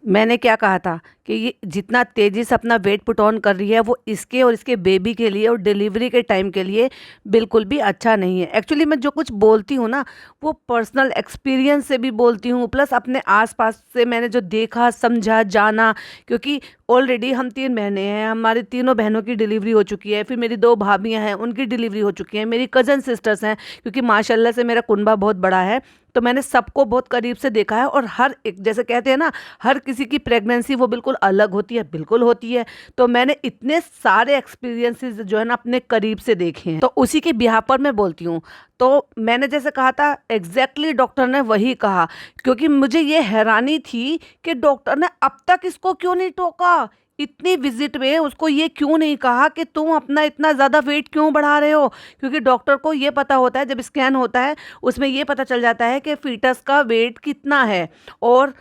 मैंने क्या कहा था कि ये जितना तेज़ी से अपना वेट पुट ऑन कर रही है वो इसके और इसके बेबी के लिए और डिलीवरी के टाइम के लिए बिल्कुल भी अच्छा नहीं है। एक्चुअली मैं जो कुछ बोलती हूँ ना, वो पर्सनल एक्सपीरियंस से भी बोलती हूँ, प्लस अपने आसपास से मैंने जो देखा, समझा, जाना। क्योंकि ऑलरेडी हम 3 बहनें हैं, हमारी तीनों बहनों की डिलीवरी हो चुकी है, फिर मेरी 2 भाभियाँ हैं, उनकी डिलीवरी हो चुकी है, मेरी कज़न सिस्टर्स हैं, क्योंकि माशाल्लाह से मेरा कुनबा बहुत बड़ा है। तो मैंने सबको बहुत करीब से देखा है, और हर एक, जैसे कहते हैं ना, हर किसी की प्रेगनेंसी वो बिल्कुल अलग होती है, बिल्कुल होती है। तो मैंने इतने सारे एक्सपीरियंसेस जो है ना अपने करीब से देखे हैं, तो उसी के बिहार पर मैं बोलती हूँ। तो मैंने जैसे कहा था, एग्जैक्टली डॉक्टर ने वही कहा। क्योंकि मुझे ये हैरानी थी कि डॉक्टर ने अब तक इसको क्यों नहीं टोका। इतनी विजिट में उसको ये क्यों नहीं कहा कि तुम अपना इतना ज़्यादा वेट क्यों बढ़ा रहे हो। क्योंकि डॉक्टर को ये पता होता है, जब स्कैन होता है उसमें ये पता चल जाता है कि फीटस का वेट कितना है। और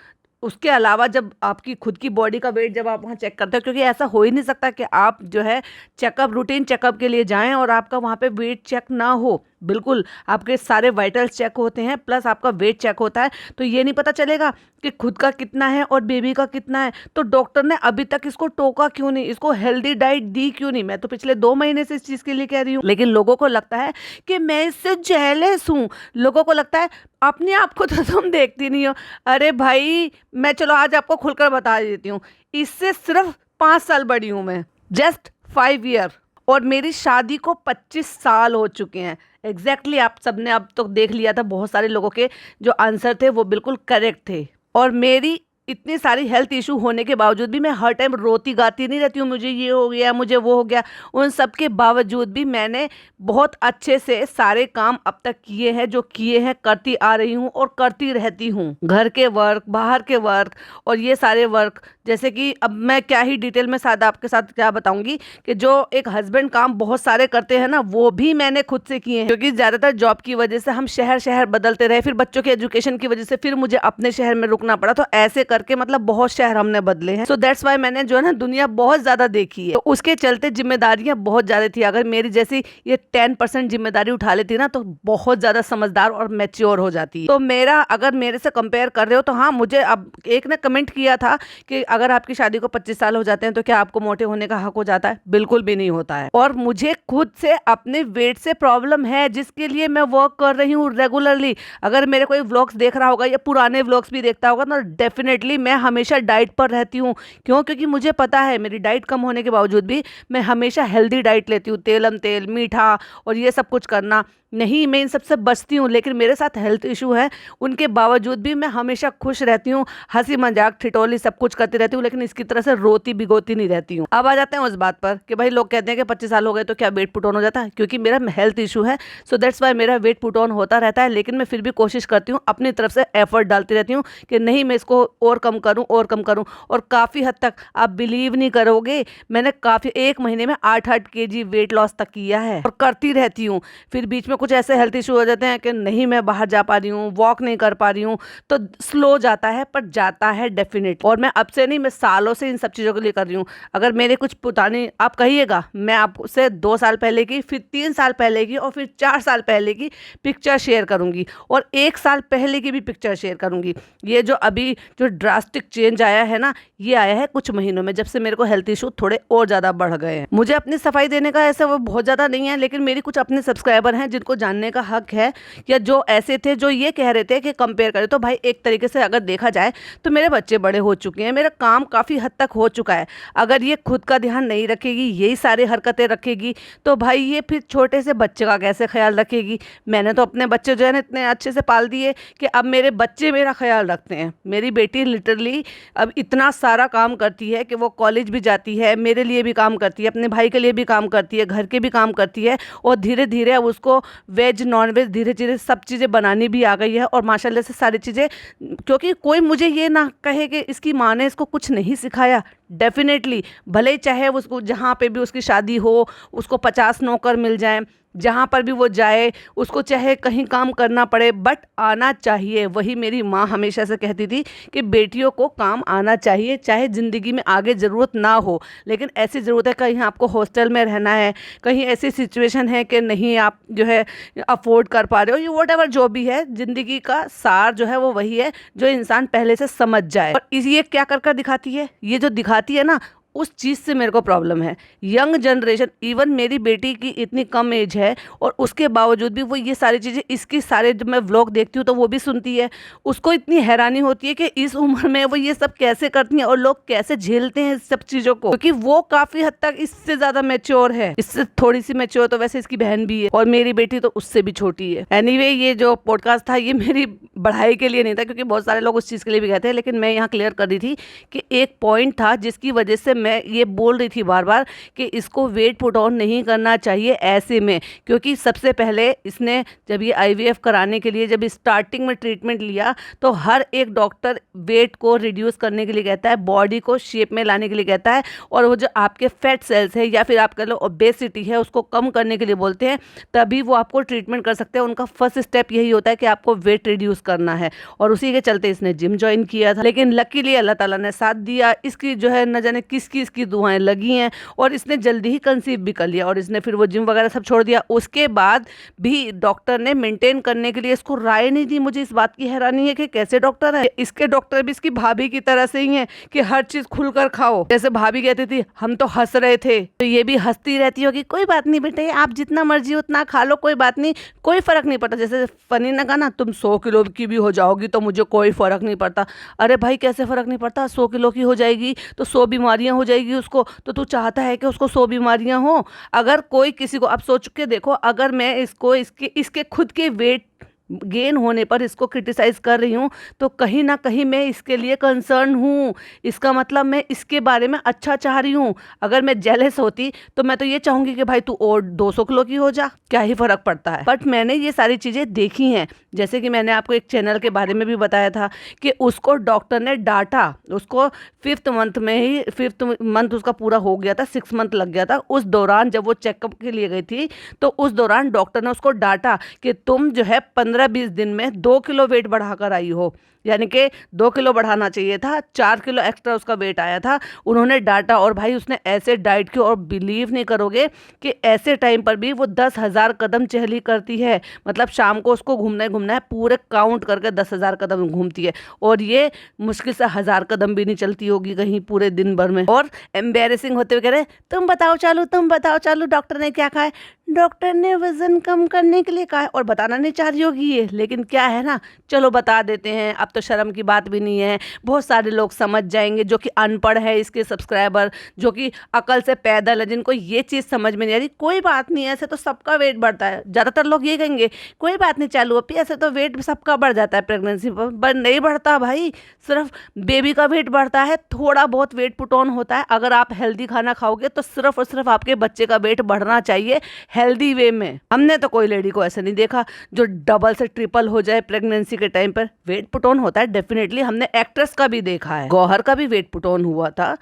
उसके अलावा जब आपकी खुद की बॉडी का वेट जब आप वहाँ चेक करते हो, क्योंकि ऐसा हो ही नहीं सकता कि आप जो है चेकअप, रूटीन चेकअप के लिए जाएं और आपका वहाँ पे वेट चेक ना हो। बिल्कुल आपके सारे वाइटल्स चेक होते हैं, प्लस आपका वेट चेक होता है। तो ये नहीं पता चलेगा कि खुद का कितना है और बेबी का कितना है। तो डॉक्टर ने अभी तक इसको टोका क्यों नहीं, इसको हेल्दी डाइट दी क्यों नहीं। मैं तो पिछले 2 महीने से इस चीज़ के लिए कह रही हूँ, लेकिन लोगों को लगता है कि मैं इससे जेलस हूँ। लोगों को लगता है अपने आप को तो तुम देखती नहीं हो। अरे भाई, मैं चलो आज आपको खुलकर बता देती हूँ, इससे सिर्फ 5 साल बड़ी हूँ मैं, जस्ट 5 ईयर। और मेरी शादी को 25 साल हो चुके हैं। एग्जैक्टली आप सबने अब तो देख लिया था, बहुत सारे लोगों के जो आंसर थे वो बिल्कुल करेक्ट थे। और मेरी इतनी सारी हेल्थ इशू होने के बावजूद भी मैं हर टाइम रोती गाती नहीं रहती हूँ, मुझे ये हो गया, मुझे वो हो गया। उन सब के बावजूद भी मैंने बहुत अच्छे से सारे काम अब तक किए हैं, जो किए हैं करती आ रही हूँ और करती रहती हूँ। घर के वर्क, बाहर के वर्क, और ये सारे वर्क, जैसे कि अब मैं क्या ही डिटेल में साथ आपके साथ क्या बताऊंगी कि जो एक हस्बैंड काम बहुत सारे करते हैं ना, वो भी मैंने खुद से किए हैं। क्योंकि ज़्यादातर जॉब की वजह से हम शहर शहर बदलते रहे, फिर बच्चों के एजुकेशन की वजह से फिर मुझे अपने शहर में रुकना पड़ा। तो ऐसे करके मतलब बहुत शहर हमने बदले हैं। सो दैट्स वाई मैंने जो है ना दुनिया बहुत ज़्यादा देखी है। तो उसके चलते जिम्मेदारियां बहुत ज़्यादा थी। अगर मेरी जैसी ये 10% जिम्मेदारी उठा लेती ना, तो बहुत ज़्यादा समझदार और मैच्योर हो जाती। तो मेरा, अगर मेरे से कंपेयर कर रहे हो तो हाँ, मुझे अब एक ने कमेंट किया था कि अगर आपकी शादी को 25 साल हो जाते हैं तो क्या आपको मोटे होने का हक हो जाता है। बिल्कुल भी नहीं होता है। और मुझे खुद से अपने वेट से प्रॉब्लम है, जिसके लिए मैं वर्क कर रही हूँ रेगुलरली। अगर मेरे कोई व्लॉग्स देख रहा होगा या पुराने व्लॉग्स भी देखता होगा तो डेफिनेटली मैं हमेशा डाइट पर रहती हूँ। क्यों? क्योंकि मुझे पता है मेरी डाइट कम होने के बावजूद भी मैं हमेशा हेल्दी डाइट लेती हूँ। तेलम तेल, मीठा और ये सब कुछ करना नहीं, मैं इन सबसे बचती हूँ। लेकिन मेरे साथ हेल्थ इशू है, उनके बावजूद भी मैं हमेशा खुश रहती हूँ, हंसी मजाक ठिठोली सब कुछ करती रहती हूँ, लेकिन इसकी तरह से रोती भिगोती नहीं रहती हूँ। अब आ जाते हैं उस बात पर कि भाई लोग कहते हैं कि 25 साल हो गए तो क्या वेट पुट ऑन हो जाता है। क्योंकि मेरा हेल्थ इशू है, सो दैट्स वाई मेरा वेट पुट ऑन होता रहता है। लेकिन मैं फिर भी कोशिश करती हूँ, अपनी तरफ से एफर्ट डालती रहती हूँ कि नहीं, मैं इसको और कम करूँ और कम करूँ। और काफ़ी हद तक आप बिलीव नहीं करोगे, मैंने काफ़ी 1 महीने में 8-8 kg वेट लॉस तक किया है और करती रहती हूँ। फिर बीच में कुछ ऐसे हेल्थ इशू हो जाते हैं कि नहीं मैं बाहर जा पा रही हूँ, वॉक नहीं कर पा रही हूँ, तो स्लो जाता है, पर जाता है डेफिनेट। और मैं अब से नहीं, मैं सालों से इन सब चीज़ों के लिए कर रही हूँ। अगर मेरे कुछ पुरानी, आप कहिएगा, मैं आपसे 2 साल पहले की, फिर 3 साल पहले की और फिर 4 साल पहले की पिक्चर शेयर करूँगी, और 1 साल पहले की भी पिक्चर शेयर करूँगी। ये जो अभी जो ड्रास्टिक चेंज आया है ना, ये आया है कुछ महीनों में, जब से मेरे को हेल्थ इशू थोड़े और ज़्यादा बढ़ गए हैं। मुझे अपनी सफाई देने का ऐसा वो बहुत ज़्यादा नहीं है, लेकिन मेरी कुछ अपने सब्सक्राइबर हैं जिनको जानने का हक है, या जो ऐसे थे जो ये कह रहे थे कि कंपेयर करें। तो भाई एक तरीके से अगर देखा जाए तो मेरे बच्चे बड़े हो चुके हैं, मेरा काम काफ़ी हद तक हो चुका है। अगर ये खुद का ध्यान नहीं रखेगी, यही सारी हरकतें रखेगी, तो भाई ये फिर छोटे से बच्चे का कैसे ख्याल रखेगी। मैंने तो अपने बच्चे जो है ना इतने अच्छे से पाल दिए कि अब मेरे बच्चे मेरा ख्याल रखते हैं। मेरी बेटी लिटरली अब इतना सारा काम करती है कि वो कॉलेज भी जाती है, मेरे लिए भी काम करती है, अपने भाई के लिए भी काम करती है, घर के भी काम करती है, और धीरे धीरे अब उसको वेज नॉन वेज धीरे धीरे सब चीज़ें बनानी भी आ गई है। और माशाल्लाह से सारी चीज़ें, क्योंकि कोई मुझे ये ना कहे कि इसकी माँ ने इसको कुछ नहीं सिखाया। डेफिनेटली, भले ही चाहे उसको जहाँ पे भी उसकी शादी हो उसको 50 नौकर मिल जाए, जहाँ पर भी वो जाए उसको चाहे कहीं काम करना पड़े बट आना चाहिए। वही मेरी माँ हमेशा से कहती थी कि बेटियों को काम आना चाहिए, चाहे ज़िंदगी में आगे ज़रूरत ना हो, लेकिन ऐसी ज़रूरत है कहीं आपको हॉस्टल में रहना है, कहीं ऐसी सिचुएशन है कि नहीं आप जो है अफोर्ड कर पा रहे हो, ये वट जो भी है, ज़िंदगी का सार जो है वो वही है जो इंसान पहले से समझ जाए। और ये क्या कर कर दिखाती है, ये जो दिखाती है ना, उस चीज़ से मेरे को प्रॉब्लम है। यंग जनरेशन, इवन मेरी बेटी की इतनी कम एज है और उसके बावजूद भी वो ये सारी चीज़ें, इसकी सारे जब मैं व्लॉग देखती हूँ तो वो भी सुनती है। उसको इतनी हैरानी होती है कि इस उम्र में वो ये सब कैसे करती हैं और लोग कैसे झेलते हैं इस सब चीज़ों को, क्योंकि वो काफ़ी हद तक इससे ज़्यादा मैच्योर है। इससे थोड़ी सी मैच्योर तो वैसे इसकी बहन भी है और मेरी बेटी तो उससे भी छोटी है। एनीवे, ये जो पॉडकास्ट था ये मेरी बढ़ाई के लिए नहीं था, क्योंकि बहुत सारे लोग उस चीज़ के लिए भी कहते हैं, लेकिन मैं यहाँ क्लियर कर रही थी कि एक पॉइंट था जिसकी वजह से मैं ये बोल रही थी बार बार कि इसको वेट पुट ऑन नहीं करना चाहिए ऐसे में। क्योंकि सबसे पहले इसने जब ये आईवीएफ कराने के लिए जब स्टार्टिंग में ट्रीटमेंट लिया तो हर एक डॉक्टर वेट को रिड्यूस करने के लिए कहता है, बॉडी को शेप में लाने के लिए कहता है, और वो जो आपके फैट सेल्स है या फिर आप कह लो ओबेसिटी है उसको कम करने के लिए बोलते हैं, तभी वो आपको ट्रीटमेंट कर सकते हैं। उनका फर्स्ट स्टेप यही होता है कि आपको वेट रिड्यूस करना है, और उसी के चलते इसने जिम ज्वाइन किया था। लेकिन लकीली अल्लाह ताला ने साथ दिया, इसकी जो है न जाने किसकी इसकी दुआएं लगी हैं और इसने जल्दी ही कंसीव भी कर लिया, और इसने फिर वो जिम वगैरह सब छोड़ दिया। उसके बाद भी डॉक्टर ने मेंटेन करने के लिए इसको राय नहीं दी। मुझे इस बात की हैरानी है कि कैसे डॉक्टर है, इसके डॉक्टर भी इसकी भाभी की तरह से ही हैं कि हर चीज खुलकर खाओ। जैसे भाभी कहती थी हम तो हंस रहे थे, तो ये भी हंसती रहती होगी, कोई बात नहीं बेटे, आप जितना मर्जी उतना खा लो, कोई बात नहीं, कोई फर्क नहीं पड़ता। जैसे फनी ने कहा ना, तुम 100 किलो की भी हो जाओगी तो मुझे कोई फर्क नहीं पड़ता। अरे भाई कैसे फर्क नहीं पड़ता, 100 किलो की हो जाएगी तो 100 बीमारियां हो जाएगी उसको, तो तू चाहता है कि उसको 100 बीमारियां हो? अगर कोई किसी को, आप सोच के देखो, अगर मैं इसको इसके खुद के वेट गेन होने पर इसको क्रिटिसाइज कर रही हूँ तो कहीं ना कहीं मैं इसके लिए कंसर्न हूँ। इसका मतलब मैं इसके बारे में अच्छा चाह रही हूँ। अगर मैं जेलस होती तो मैं तो ये चाहूंगी कि भाई तू और 200 किलो की हो जा, क्या ही फर्क पड़ता है। बट मैंने ये सारी चीजें देखी हैं, जैसे कि मैंने आपको एक चैनल के बारे में भी बताया था कि उसको डॉक्टर ने डांटा, उसको 5th मंथ उसका पूरा हो गया था, 6 मंथ लग गया था। उस दौरान जब वो चेकअप के लिए गई थी तो उस दौरान डॉक्टर ने उसको डांटा कि तुम जो है 15-20 दिन में 2 किलो वेट बढ़ाकर आई हो, यानी कि 2 किलो बढ़ाना चाहिए था, 4 किलो एक्स्ट्रा उसका वेट आया था। उन्होंने डांटा, और भाई उसने ऐसे डाइट की, और बिलीव नहीं करोगे कि ऐसे टाइम पर भी वो 10,000 कदम चहली करती है। मतलब शाम को उसको घूमना है, पूरे काउंट करके 10,000 कदम घूमती है, और ये मुश्किल से 1000 कदम भी नहीं चलती होगी कहीं पूरे दिन भर में। और एम्बेरसिंग होते हुए कह रहे, तुम बताओ चालू डॉक्टर ने क्या कहा है? डॉक्टर ने वजन कम करने के लिए कहा है, और बताना नहीं चाह रही होगी ये, लेकिन क्या है ना, चलो बता देते हैं, अब तो शर्म की बात भी नहीं है। बहुत सारे लोग समझ जाएंगे जो कि अनपढ़ है, इसके सब्सक्राइबर जो कि अकल से पैदल है, जिनको ये चीज़ समझ में नहीं आ रही। कोई बात नहीं, ऐसे तो सबका वेट बढ़ता है। ज़्यादातर लोग ये कहेंगे कोई बात नहीं चालू अपी, ऐसे तो वेट सबका बढ़ जाता है प्रेगनेंसी पर नहीं बढ़ता भाई, सिर्फ बेबी का वेट बढ़ता है, थोड़ा बहुत वेट पुट ऑन होता है। अगर आप हेल्दी खाना खाओगे तो सिर्फ और सिर्फ आपके बच्चे का वेट बढ़ना चाहिए हेल्दी वे में। हमने तो कोई लेडी को ऐसे नहीं देखा जो डबल से ट्रिपल हो जाए प्रेगनेंसी के टाइम पर। वेट पुट ऑन होता है डेफिनेटली, हमने एक्ट्रेस का भी देखा है, गौहर का भी वेट पुट ऑन हुआ था,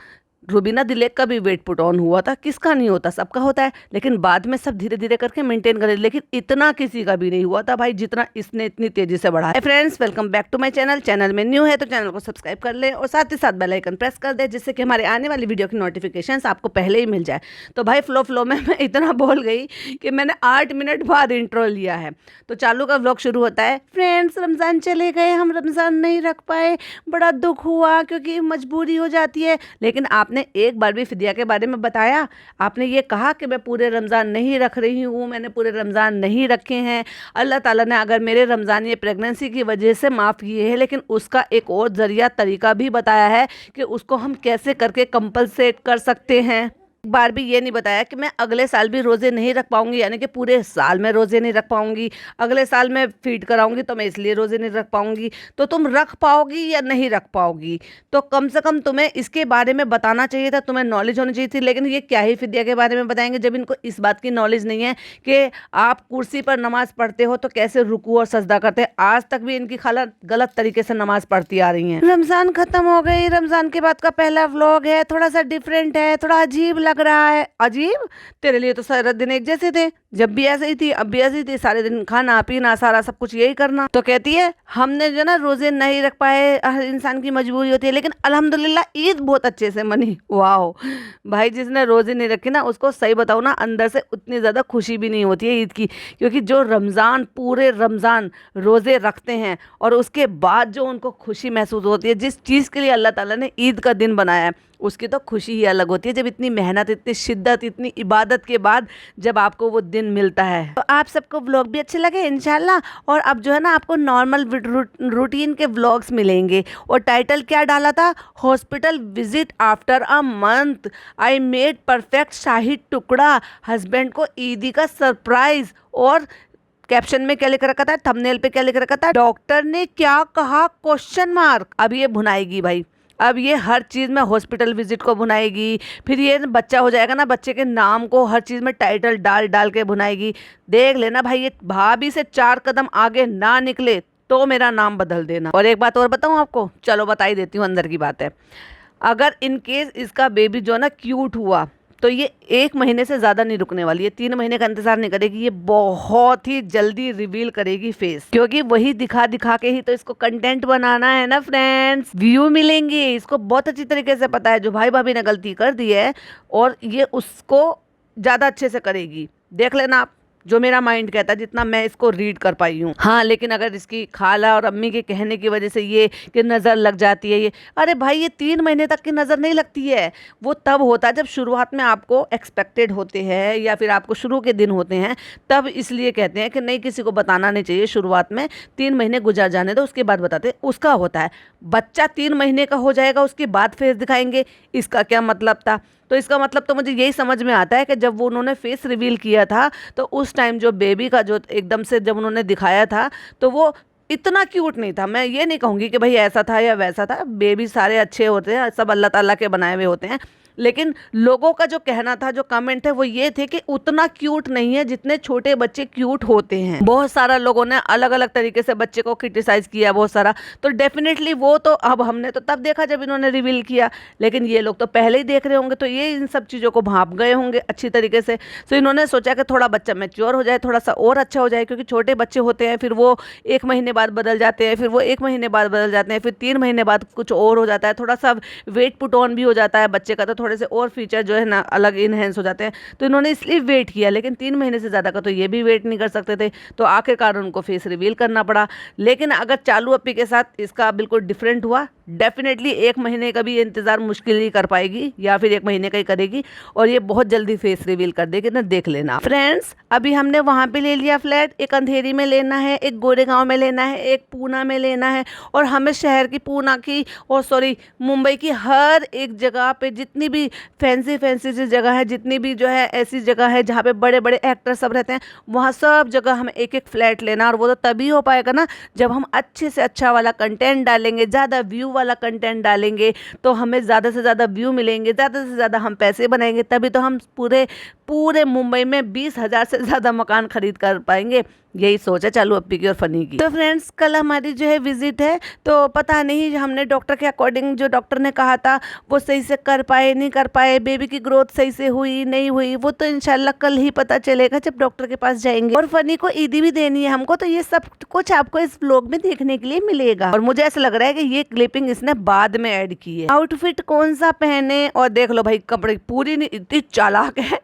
रुबीना दिलेक का भी वेट पुट ऑन हुआ था, किसका नहीं होता, सबका होता है। लेकिन बाद में सब धीरे धीरे करके मेंटेन करे, लेकिन इतना किसी का भी नहीं हुआ था भाई जितना इसने इतनी तेजी से बढ़ाया। Friends, welcome back to my channel में न्यू है तो चैनल को सब्सक्राइब कर ले और साथ ही साथ बेल आइकन प्रेस कर दे, जिससे कि हमारे आने वाली वीडियो की नोटिफिकेशन आपको पहले ही मिल जाए। तो भाई फ्लो में मैं इतना बोल गई कि मैंने 8 मिनट बाद इंट्रो लिया है। तो चालू का व्लॉग शुरू होता है। फ्रेंड्स, रमज़ान चले गए, हम रमज़ान नहीं रख पाए, बड़ा दुख हुआ क्योंकि मजबूरी हो जाती है। लेकिन आपने एक बार भी फिदिया के बारे में बताया? आपने ये कहा कि मैं पूरे रमज़ान नहीं रख रही हूँ, मैंने पूरे रमज़ान नहीं रखे हैं। अल्लाह ताला ने अगर मेरे रमज़ान ये प्रेगनेंसी की वजह से माफ़ किए हैं, लेकिन उसका एक और ज़रिया तरीका भी बताया है कि उसको हम कैसे करके कंपलसेट कर सकते हैं। एक बार भी ये नहीं बताया कि मैं अगले साल भी रोज़े नहीं रख पाऊंगी, यानी कि पूरे साल में रोज़े नहीं रख पाऊंगी। अगले साल मैं फीड कराऊंगी तो मैं इसलिए रोज़े नहीं रख पाऊंगी। तो तुम रख पाओगी या नहीं रख पाओगी? तो कम से कम तुम्हें इसके बारे में बताना चाहिए था, तुम्हें नॉलेज होनी चाहिए थी। लेकिन ये क्या ही फिदिया के बारे में बताएंगे जब इनको इस बात की नॉलेज नहीं है कि आप कुर्सी पर नमाज पढ़ते हो तो कैसे रुकू और सजदा करते हैं। आज तक भी इनकी खाला गलत तरीके से नमाज पढ़ती आ रही हैं। रमज़ान खत्म हो गई, रमज़ान के बाद का पहला व्लॉग है, थोड़ा सा डिफरेंट है, थोड़ा अजीब लग रहा है? अजीब, तेरे लिए तो सारे दिन एक जैसे थे, जब भी ऐसे ही थी अब भी ऐसे ही थी, सारे दिन खाना पीना सारा सब कुछ यही करना। तो कहती है हमने जो ना रोजे नहीं रख पाए, हर इंसान की मजबूरी होती है, लेकिन अल्हम्दुलिल्लाह ईद बहुत अच्छे से मनी। वाह भाई, जिसने रोजे नहीं रखे ना उसको सही बताओ ना, अंदर से उतनी ज्यादा खुशी भी नहीं होती है ईद की, क्योंकि जो रमजान पूरे रमजान रोजे रखते हैं और उसके बाद जो उनको खुशी महसूस होती है, जिस चीज़ के लिए अल्लाह ताला ने ईद का दिन बनाया है, उसकी तो खुशी ही अलग होती है। जब इतनी मेहनत, इतनी शिद्दत, इतनी इबादत के बाद जब आपको वो दिन मिलता है। तो आप सबको व्लॉग भी अच्छे लगे इंशाल्लाह। और अब जो है ना आपको नॉर्मल रूटीन के व्लॉग्स मिलेंगे। और टाइटल क्या डाला था? Hospital visit after a month, I made perfect shahi tukda, husband को ईदी का सरप्राइज। और कैप्शन में क्या लिख रखा था, थंबनेल पे क्या लिख रखा था, डॉक्टर ने क्या कहा क्वेश्चन मार्क। अब ये भुनाएगी भाई, अब ये हर चीज़ में हॉस्पिटल विजिट को भुनाएगी, फिर ये बच्चा हो जाएगा ना, बच्चे के नाम को हर चीज़ में टाइटल डाल डाल के भुनाएगी। देख लेना भाई, ये भाभी से 4 कदम आगे ना निकले तो मेरा नाम बदल देना। और एक बात और बताऊं आपको, चलो बता ही देती हूँ, अंदर की बात है। अगर इन केस इसका बेबी जो है ना क्यूट हुआ तो ये 1 महीने से ज़्यादा नहीं रुकने वाली है, 3 महीने का इंतजार नहीं करेगी, ये बहुत ही जल्दी रिवील करेगी फेस, क्योंकि वही दिखा दिखा के ही तो इसको कंटेंट बनाना है ना फ्रेंड्स, व्यू मिलेंगे। इसको बहुत अच्छी तरीके से पता है जो भाई भाभी ने गलती कर दी है और ये उसको ज़्यादा अच्छे से करेगी। देख लेना आप, जो मेरा माइंड कहता है, जितना मैं इसको रीड कर पाई हूँ। हाँ, लेकिन अगर इसकी खाला और अम्मी के कहने की वजह से ये कि नज़र लग जाती है, ये अरे भाई ये 3 महीने तक की नज़र नहीं लगती है। वो तब होता है जब शुरुआत में आपको एक्सपेक्टेड होते हैं या फिर आपको शुरू के दिन होते हैं, तब इसलिए कहते हैं कि नहीं, किसी को बताना नहीं चाहिए, शुरुआत में 3 महीने गुजर जाने दो, उसके बाद बताते। उसका होता है बच्चा 3 महीने का हो जाएगा उसके बाद फेस दिखाएंगे, इसका क्या मतलब था? तो इसका मतलब तो मुझे यही समझ में आता है कि जब वो उन्होंने फेस रिवील किया था तो उस टाइम जो बेबी का जो एकदम से जब उन्होंने दिखाया था तो वो इतना क्यूट नहीं था। मैं ये नहीं कहूँगी कि भाई ऐसा था या वैसा था, बेबी सारे अच्छे होते हैं, सब अल्लाह ताला के बनाए हुए होते हैं, लेकिन लोगों का जो कहना था, जो कमेंट है वो ये थे कि उतना क्यूट नहीं है जितने छोटे बच्चे क्यूट होते हैं। बहुत सारा लोगों ने अलग अलग तरीके से बच्चे को क्रिटिसाइज किया, बहुत सारा। तो डेफिनेटली वो तो अब हमने तो तब देखा जब इन्होंने रिवील किया, लेकिन ये लोग तो पहले ही देख रहे होंगे, तो ये इन सब चीज़ों को भांप गए होंगे अच्छी तरीके से। तो इन्होंने सोचा कि थोड़ा बच्चा मैच्योर हो जाए, थोड़ा सा और अच्छा हो जाए, क्योंकि छोटे बच्चे होते हैं फिर वो 1 महीने बाद बदल जाते हैं, फिर वो 1 महीने बाद बदल जाते हैं, फिर 3 महीने बाद कुछ और हो जाता है, थोड़ा सा वेट पुट ऑन भी हो जाता है बच्चे का, तो थोड़े से और फीचर जो है ना अलग इनहेंस हो जाते हैं। तो इन्होंने इसलिए वेट किया, लेकिन 3 महीने से ज़्यादा का तो ये भी वेट नहीं कर सकते थे, तो आखिरकार उनको फेस रिवील करना पड़ा। लेकिन अगर चालू अपी के साथ इसका बिल्कुल डिफरेंट हुआ, डेफिनेटली 1 महीने का भी इंतज़ार मुश्किल ही कर पाएगी, या फिर 1 महीने का ही करेगी और ये बहुत जल्दी फेस रिवील कर देगी ना, देख लेना फ्रेंड्स। अभी हमने वहाँ पे ले लिया फ्लैट, एक अंधेरी में लेना है, एक गोरेगांव में लेना है, एक पूना में लेना है, और हमें शहर की, पूना की और सॉरी मुंबई की हर एक जगह पे जितनी भी फैंसी सी जगह है, जितनी भी जो है ऐसी जगह है जहाँ पे बड़े बड़े एक्टर सब रहते हैं, वहाँ सब जगह हमें एक एक फ्लैट लेना। और वो तो तभी हो पाएगा ना जब हम अच्छे से अच्छा वाला कंटेंट डालेंगे, ज़्यादा व्यू वाला कंटेंट डालेंगे, तो हमें ज़्यादा से ज़्यादा व्यू मिलेंगे, ज़्यादा से ज़्यादा हम पैसे बनाएंगे, तभी तो हम पूरे पूरे मुंबई में 20,000 से ज़्यादा मकान खरीद कर पाएंगे। यही सोच है चालू अप्पी की और फनी की। तो फ्रेंड्स, कल हमारी जो है विजिट है, तो पता नहीं हमने डॉक्टर के अकॉर्डिंग जो डॉक्टर ने कहा था वो सही से कर पाए नहीं कर पाए, बेबी की ग्रोथ सही से हुई नहीं हुई, वो तो इंशाल्लाह कल ही पता चलेगा जब डॉक्टर के पास जाएंगे। और फनी को ईदी भी देनी है हमको, तो ये सब कुछ आपको इस व्लॉग में देखने के लिए मिलेगा। और मुझे ऐसा लग रहा है कि ये क्लिपिंग इसने बाद में ऐड की है। आउटफिट कौन सा पहने, और देख लो भाई कपड़े पूरी नहीं, इतनी चालाक है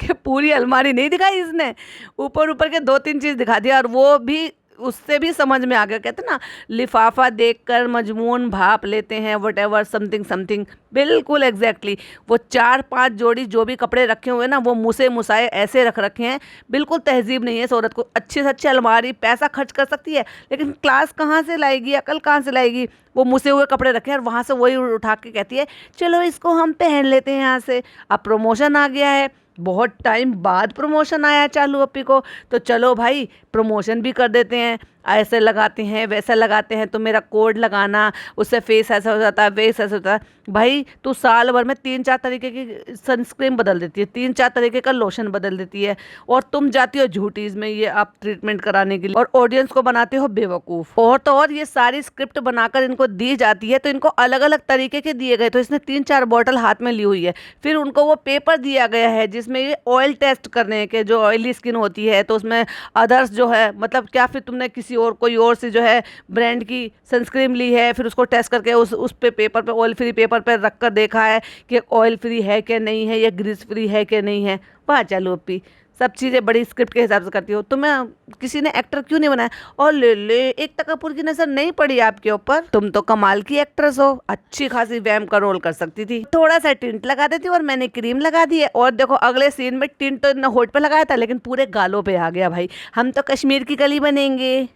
कि पूरी अलमारी नहीं दिखाई इसने, ऊपर ऊपर के 2-3 चीज दिखा दिया, और वो भी उससे भी समझ में आ गया। कहते ना, लिफाफा देखकर मजमून भाप लेते हैं, वट एवर समथिंग समथिंग, बिल्कुल एग्जैक्टली। वो 4-5 जोड़ी जो भी कपड़े रखे हुए ना, वो मुसे मुसाए ऐसे रख रखे हैं, बिल्कुल तहजीब नहीं है इस औरत को। अच्छी से अच्छी अलमारी, पैसा खर्च कर सकती है, लेकिन क्लास कहाँ से लाएगी, अकल कहाँ से लाएगी? वो मुसे हुए कपड़े रखे हैं और वहाँ से वही उठा के कहती है चलो इसको हम पहन लेते हैं यहाँ से। अब प्रमोशन आ गया है, बहुत टाइम बाद प्रमोशन आया चालू अप्पी को, तो चलो भाई प्रमोशन भी कर देते हैं। ऐसे लगाते हैं वैसा लगाते हैं, तो मेरा कोड लगाना, उससे फेस ऐसा हो जाता है, फेस ऐसा होता है। भाई तू साल भर में 3-4 तरीके की सनस्क्रीन बदल देती है, 3-4 तरीके का लोशन बदल देती है, और तुम जाती हो झूठीज में ये आप ट्रीटमेंट कराने के लिए, और ऑडियंस को बनाते हो बेवकूफ। और तो और ये सारी स्क्रिप्ट बनाकर इनको दी जाती है, तो इनको अलग अलग तरीके के दिए गए, तो इसने 3-4 बॉटल हाथ में ली हुई है। फिर उनको वो पेपर दिया गया है जिसमें ये ऑयल टेस्ट करने के, जो ऑयली स्किन होती है तो उसमें अदर्स जो है, मतलब क्या फिर तुमने किसी और कोई और से जो है ब्रांड की सनस्क्रीन ली है, फिर उसको टेस्ट करके उस पे पेपर पे, ऑयल फ्री पेपर पे रख कर देखा है कि ऑयल फ्री है कि नहीं है, या ग्रीस फ्री है कि नहीं है। वाह चलो अपी, सब चीज़ें बड़ी स्क्रिप्ट के हिसाब से करती हो। तो मैं, किसी ने एक्टर क्यों नहीं बनाया? और ले एकता कपूर की नजर नहीं पड़ी आपके ऊपर? तुम तो कमाल की एक्ट्रेस हो, अच्छी खासी वैम का रोल कर सकती थी। थोड़ा सा टिंट लगा देती और मैंने क्रीम लगा दी है, और देखो अगले सीन में टिंट तो न होठ पे लगाया था लेकिन पूरे गालों पे आ गया। भाई हम तो कश्मीर की कली बनेंगे।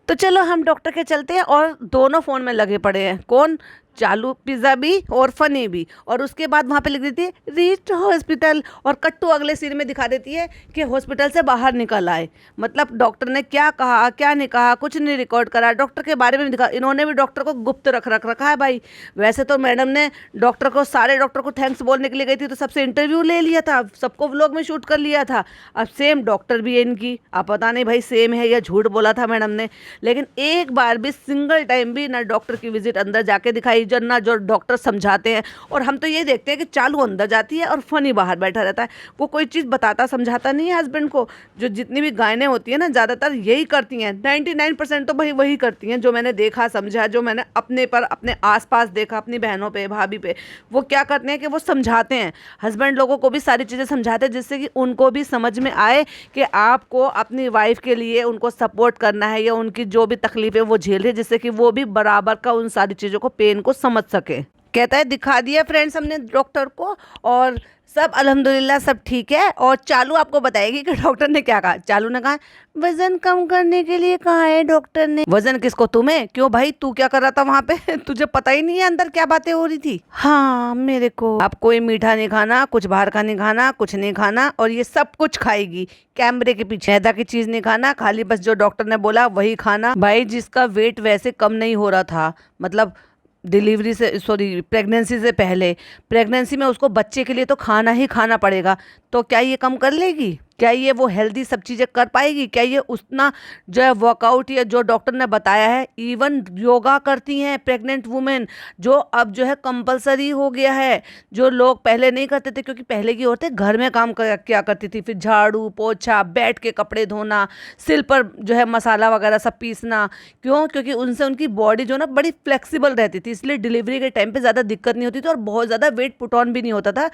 तो चलो हम डॉक्टर के चलते हैं, और दोनों फ़ोन में लगे पड़े हैं। कौन? चालू पिज़्ज़ा भी और फ़नी भी। और उसके बाद वहाँ पे लिख देती है रीच हॉस्पिटल, और कट्टू अगले सीन में दिखा देती है कि हॉस्पिटल से बाहर निकल आए। मतलब डॉक्टर ने क्या कहा क्या नहीं कहा कुछ नहीं रिकॉर्ड करा, डॉक्टर के बारे में भी दिखा। इन्होंने भी डॉक्टर को गुप्त रखा है भाई। वैसे तो मैडम ने डॉक्टर को, सारे डॉक्टर को थैंक्स बोलने के लिए गई थी, तो सबसे इंटरव्यू ले लिया था, सबको व्लॉग में शूट कर लिया था। अब सेम डॉक्टर भी है इनकी, अब पता नहीं भाई सेम है या झूठ बोला था मैडम ने, लेकिन एक बार भी सिंगल टाइम भी ना डॉक्टर की विजिट अंदर जाके दिखाई, ना जो डॉक्टर समझाते हैं। और हम तो ये देखते हैं कि चालू अंदर जाती है और फनी बाहर बैठा रहता है, वो कोई चीज़ बताता समझाता नहीं है हस्बैंड को। जो जितनी भी गायनें होती हैं ना, ज़्यादातर यही करती हैं, 99% तो भाई वही करती हैं, जो मैंने देखा समझा, जो मैंने अपने पर अपने आसपास देखा, अपनी बहनों पे भाभी पे। वो क्या करते हैं कि वो समझाते हैं, हस्बैंड लोगों को भी सारी चीज़ें समझाते हैं, जिससे कि उनको भी समझ में आए कि आपको अपनी वाइफ के लिए उनको सपोर्ट करना है, या उनकी जो भी तकलीफ़ें वो झेल रही है, जिससे कि वो भी बराबर का उन सारी चीज़ों को, पेन को समझ सके। कहता है दिखा दिया फ्रेंड्स हमने डॉक्टर को, और सब अल्हम्दुलिल्लाह सब ठीक है। और चालू आपको बताएगी कि डॉक्टर ने क्या कहा। चालू ने कहा वजन कम करने के लिए कहा है डॉक्टर ने। वजन किसको? तुम्हें? क्यों भाई, तू क्या कर रहा था वहाँ पे? तुझे पता ही नहीं है अंदर क्या बातें हो रही थी? हाँ मेरे को। अब कोई मीठा नहीं खाना, कुछ बाहर का नहीं खाना, कुछ नहीं खाना, और ये सब कुछ खाएगी कैमरे के पीछे। मैदा की चीज नहीं खाना, खाली बस जो डॉक्टर ने बोला वही खाना। भाई जिसका वेट वैसे कम नहीं हो रहा था, मतलब डिलीवरी से, सॉरी प्रेगनेंसी से पहले, प्रेगनेंसी में उसको बच्चे के लिए तो खाना ही खाना पड़ेगा, तो क्या ये कम कर लेगी? क्या ये वो हेल्दी सब चीज़ें कर पाएगी? क्या ये उतना जो है वर्कआउट, या जो डॉक्टर ने बताया है, इवन योगा करती हैं प्रेग्नेंट वुमेन, जो अब जो है कंपलसरी हो गया है, जो लोग पहले नहीं करते थे, क्योंकि पहले की औरतें घर में काम क्या करती थी, फिर झाड़ू पोछा, बैठ के कपड़े धोना, सिल पर जो है मसाला वगैरह सब पीसना। क्यों? क्योंकि उनसे उनकी बॉडी जो ना बड़ी फ्लेक्सिबल रहती थी, इसलिए डिलीवरी के टाइम पे ज़्यादा दिक्कत नहीं होती थी, और बहुत ज़्यादा वेट पुट ऑन भी नहीं होता था,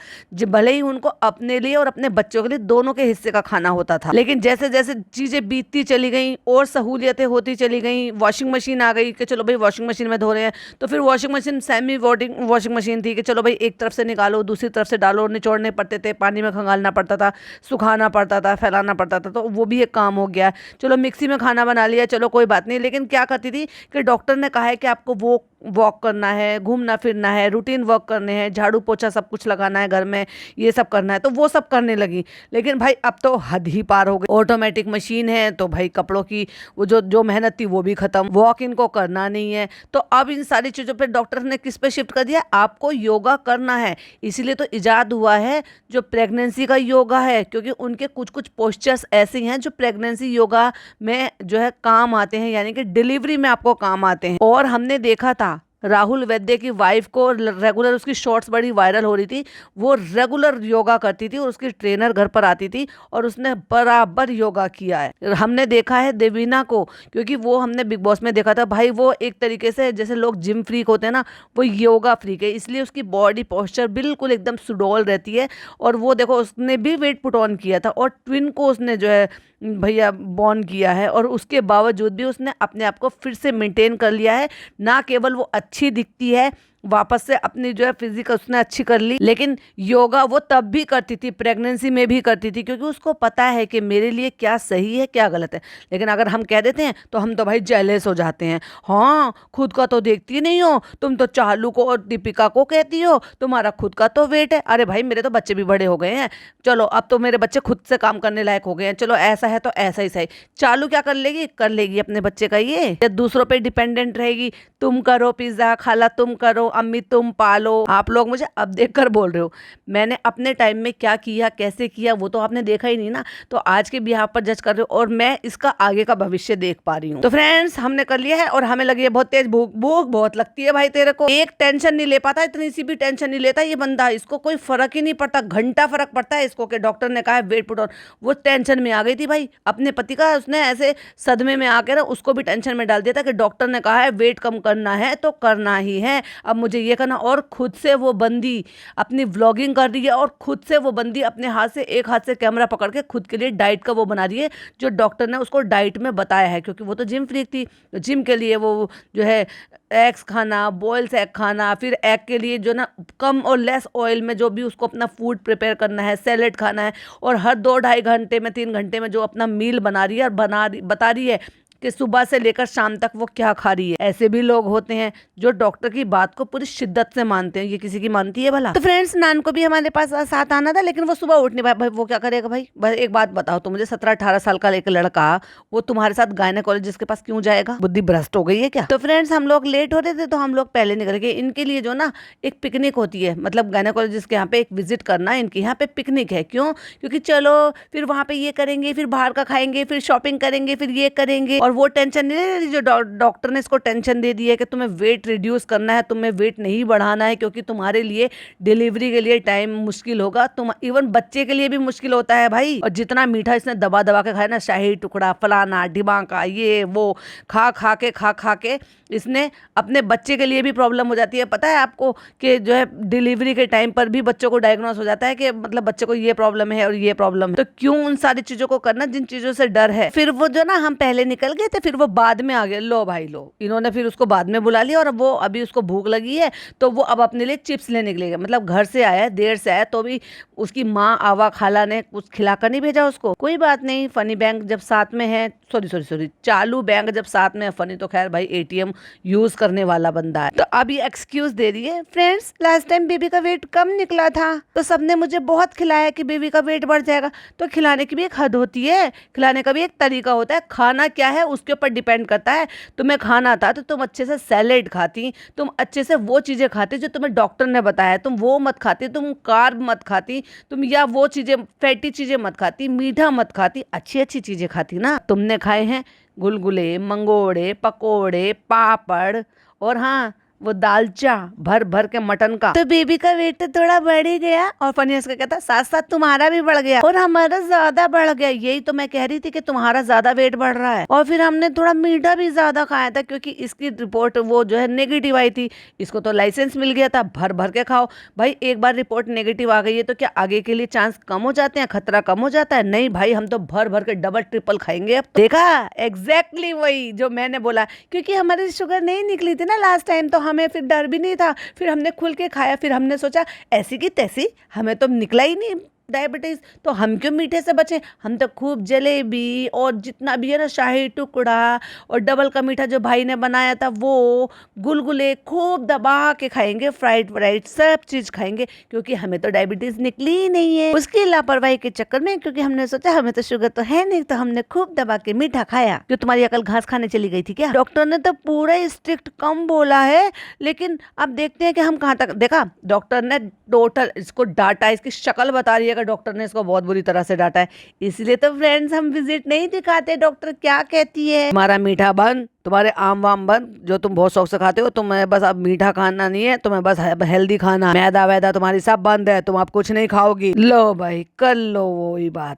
भले ही उनको अपने लिए और अपने बच्चों के लिए दोनों के हिस्से का खाना होता था। लेकिन जैसे जैसे चीजें बीतती चली गई और सहूलियतें होती चली गई, वॉशिंग मशीन आ गई कि चलो भाई वॉशिंग मशीन में धो रहे हैं, तो फिर washing machine semi washing machine थी कि चलो भाई एक तरफ से निकालो दूसरी तरफ से डालो, निचोड़ने पड़ते थे, पानी में खंगालना पड़ता था, सुखाना पड़ता था, फैलाना पड़ता था, तो वो भी एक काम हो गया। चलो मिक्सी में खाना बना लिया, चलो कोई बात नहीं। लेकिन क्या करती थी कि डॉक्टर ने कहा है कि आपको वो वॉक करना है, घूमना फिरना है, रूटीन वर्क करने हैं, झाड़ू पोछा सब कुछ लगाना है घर में, ये सब करना है, तो वो सब करने लगी। लेकिन भाई अब तो हद ही पार हो गई। ऑटोमेटिक मशीन है, तो भाई कपड़ों की वो जो मेहनत थी वो भी खत्म, वॉक इनको करना नहीं है। तो अब इन सारी चीज़ों पे डॉक्टर ने किस पे शिफ्ट कर दिया? आपको योगा करना है। इसीलिए तो इजाद हुआ है जो प्रेगनेंसी का योगा है, क्योंकि उनके कुछ कुछ पोस्चर्स ऐसे हैं जो प्रेगनेंसी योगा में जो है काम आते हैं, यानी कि डिलीवरी में आपको काम आते हैं। और हमने देखा था राहुल वैद्य की वाइफ को रेगुलर, उसकी शॉर्ट्स बड़ी वायरल हो रही थी, वो रेगुलर योगा करती थी और उसकी ट्रेनर घर पर आती थी और उसने बराबर योगा किया है। हमने देखा है देवीना को, क्योंकि वो हमने बिग बॉस में देखा था भाई, वो एक तरीके से जैसे लोग जिम फ्रीक होते हैं ना, वो योगा फ्रीक है, इसलिए उसकी बॉडी पोस्चर बिल्कुल एकदम सुडौल रहती है। और वो देखो उसने भी वेट पुट ऑन किया था और ट्विन को उसने जो है भैया बॉर्न किया है, और उसके बावजूद भी उसने अपने आप को फिर से मेंटेन कर लिया है। ना केवल वो अच्छी दिखती है, वापस से अपनी जो है फिजिक उसने अच्छी कर ली। लेकिन योगा वो तब भी करती थी, प्रेगनेंसी में भी करती थी, क्योंकि उसको पता है कि मेरे लिए क्या सही है क्या गलत है। लेकिन अगर हम कह देते हैं तो हम तो भाई जेलस हो जाते हैं। हाँ, खुद का तो देखती नहीं हो, तुम तो चालू को और दीपिका को कहती हो तुम्हारा खुद का तो वेट है। अरे भाई मेरे तो बच्चे भी बड़े हो गए हैं, चलो अब तो मेरे बच्चे खुद से काम करने लायक हो गए हैं, चलो ऐसा है तो ऐसा ही सही। चालू क्या कर लेगी अपने बच्चे का ये, या दूसरों पे डिपेंडेंट रहेगी। तुम करो पिज्जा, खाला तुम करो, अम्मी तुम पालो। आप लोग मुझे अब देखकर बोल रहे हो, मैंने अपने टाइम में क्या किया कैसे किया वो तो आपने देखा ही नहीं ना, तो आज के बिहाफ पर जज कर रहे हो, और मैं इसका आगे का भविष्य देख पा रही हूँ। तो फ्रेंड्स हमने कर लिया है और हमें लगी है बहुत तेज भूख। भूख बहुत लगती है भाई तेरे को, एक टेंशन नहीं ले पाता, इतनी सी भी टेंशन नहीं लेता ये बंदा, इसको कोई फर्क ही नहीं पड़ता, घंटा फर्क पड़ता है इसको कि डॉक्टर ने कहा है वेट पुट ऑन। वो टेंशन में आ गई थी भाई अपने पति का, उसने ऐसे सदमे में आकर ना उसको भी टेंशन में डाल दिया था कि डॉक्टर ने कहा है वेट कम करना है तो करना ही है, अब मुझे ये करना। और खुद से वो बंदी अपनी व्लॉगिंग कर रही है, और खुद से वो बंदी अपने हाथ से एक हाथ से कैमरा पकड़ के खुद के लिए डाइट का वो बना रही है जो डॉक्टर ने उसको डाइट में बताया है, क्योंकि वो तो जिम फ्रीक थी। जिम के लिए वो जो है एग्स खाना, बॉयल्स एग खाना, फिर एग के लिए जो ना कम और लेस ऑयल में जो भी उसको अपना फूड प्रिपेयर करना है, सैलेड खाना है, और हर 2-2.5 घंटे में 3 घंटे में जो अपना मील बना रही है और बता रही है कि सुबह से लेकर शाम तक वो क्या खा रही है। ऐसे भी लोग होते हैं जो डॉक्टर की बात को पूरी शिद्दत से मानते हैं, ये किसी की मानती है भला। तो फ्रेंड्स नान को भी हमारे पास साथ आना था, लेकिन वो सुबह उठ नहीं पाया। भाई वो क्या करेगा भाई, एक बात बताओ तो मुझे, 17-18 साल का एक लड़का वो तुम्हारे साथ गायनेकोलॉजिस्ट के पास क्यों जाएगा, बुद्धि भ्रष्ट हो गई है क्या। तो फ्रेंड्स हम लोग लेट हो रहे थे तो हम लोग पहले निकल गए। इनके लिए जो ना एक पिकनिक होती है, मतलब गायनेकोलॉजिस्ट के यहाँ पे एक विजिट करना, इनके यहाँ पे पिकनिक है। क्यों, क्योंकि चलो फिर वहां पे ये करेंगे, फिर बाहर का खाएंगे, फिर शॉपिंग करेंगे, फिर ये करेंगे, और वो टेंशन नहीं ले रही जो डॉक्टर ने इसको टेंशन दे दी है कि तुम्हें वेट रिड्यूस करना है, तुम्हें वेट नहीं बढ़ाना है, क्योंकि तुम्हारे लिए डिलीवरी के लिए टाइम मुश्किल होगा। तुम इवन बच्चे के लिए भी मुश्किल होता है भाई। और जितना मीठा इसने दबा दबा के खाया ना, शाही टुकड़ा फलाना ढिमाका ये वो खा खा के इसने अपने बच्चे के लिए भी प्रॉब्लम हो जाती है। पता है आपको कि जो है डिलीवरी के टाइम पर भी बच्चों को डायग्नोस हो जाता है कि मतलब बच्चे को ये प्रॉब्लम है और ये प्रॉब्लम है। तो क्यों उन सारी चीजों को करना जिन चीजों से डर है। फिर वो जो ना हम पहले निकल गए थे, फिर वो बाद में आ गए। लो भाई लो, इन्होंने फिर उसको बाद में बुला लिया, और वो अभी उसको भूख लगी है तो वो अब अपने लिए चिप्स लेने के लिए, मतलब घर से आया देर से आया तो भी उसकी माँ आवा खाला ने कुछ खिलाकर नहीं भेजा उसको। कोई बात नहीं, फनी बैंक जब साथ में है, सॉरी चालू बैंक जब साथ में है, फनी तो खैर भाई एटीएम यूज करने वाला बंदा है। तो अभी एक्सक्यूज दे रही है। फ्रेंड्स लास्ट टाइम बेबी का वेट कम निकला था तो सबने मुझे बहुत खिलाया कि बेबी का वेट बढ़ जाएगा। तो खिलाने की भी एक हद होती है, खिलाने का भी एक तरीका होता है। खाना क्या है उसके ऊपर डिपेंड करता है। तुम्हें खाना था तो तुम अच्छे से सैलेड खाती, तुम अच्छे से वो चीजें खाती जो तुम्हें डॉक्टर ने बताया, तुम वो मत खाती, तुम कार्ब मत खाती, तुम या वो चीजें फैटी चीजें मत खाती, मीठा मत खाती, अच्छी अच्छी चीजें खाती ना। तुमने खाए हैं गुलगुले, मंगोड़े, पकोड़े, पापड़, और हाँ वो दालचा भर भर के मटन का। तो बेबी का वेट तो थोड़ा बढ़ ही गया, और फनीस का कहता साथ साथ तुम्हारा भी बढ़ गया और हमारा ज्यादा बढ़ गया। यही तो मैं कह रही थी कि तुम्हारा ज्यादा वेट बढ़ रहा है। और फिर हमने थोड़ा मीठा भी ज्यादा खाया था क्योंकि इसकी रिपोर्ट वो जो है नेगेटिव आई थी। इसको तो लाइसेंस मिल गया था भर भर के खाओ। भाई एक बार रिपोर्ट नेगेटिव आ गई है तो क्या आगे के लिए चांस कम हो जाते हैं, खतरा कम हो जाता है? नहीं भाई, हम तो भर भर के डबल ट्रिपल खाएंगे अब तो। देखा, एग्जैक्टली वही जो मैंने बोला, क्योंकि हमारी शुगर नहीं निकली थी ना लास्ट टाइम, तो हमें फिर डर भी नहीं था। फिर हमने खुल के खाया, फिर हमने सोचा ऐसी की तैसी, हमें तो निकला ही नहीं डायबिटीज, तो हम क्यों मीठे से बचे। हम तो खूब जलेबी और जितना भी है ना शाही टुकड़ा और डबल का मीठा जो भाई ने बनाया था वो, गुलगुले खूब दबा के खाएंगे, फ्राइड व्राइड सब चीज खाएंगे, क्योंकि हमें तो डायबिटीज निकली ही नहीं है। उसकी लापरवाही के चक्कर में, क्योंकि हमने सोचा हमें तो शुगर तो है नहीं, तो हमने खूब दबा के मीठा खाया। जो तुम्हारी अकल घास खाने चली गई थी क्या? डॉक्टर ने तो पूरा स्ट्रिक्ट कम बोला है, लेकिन अब देखते हैं कि हम कहाँ तक। देखा, डॉक्टर ने टोटल इसको डाटा, इसकी शक्ल बता रही है, डॉक्टर ने इसको बहुत बुरी तरह से डांटा है। इसलिए तो फ्रेंड्स हम विजिट नहीं दिखाते, डॉक्टर क्या कहती है। तुम्हारा मीठा बंद, तुम्हारे आम वाम बंद, जो तुम बहुत शौक से खाते हो। तुम्हें बस अब मीठा खाना नहीं है, तुम्हें बस हेल्दी खाना। मैदा वैदा तुम्हारी सब बंद है, तुम अब कुछ नहीं खाओगी। लो भाई कर लो वही बात।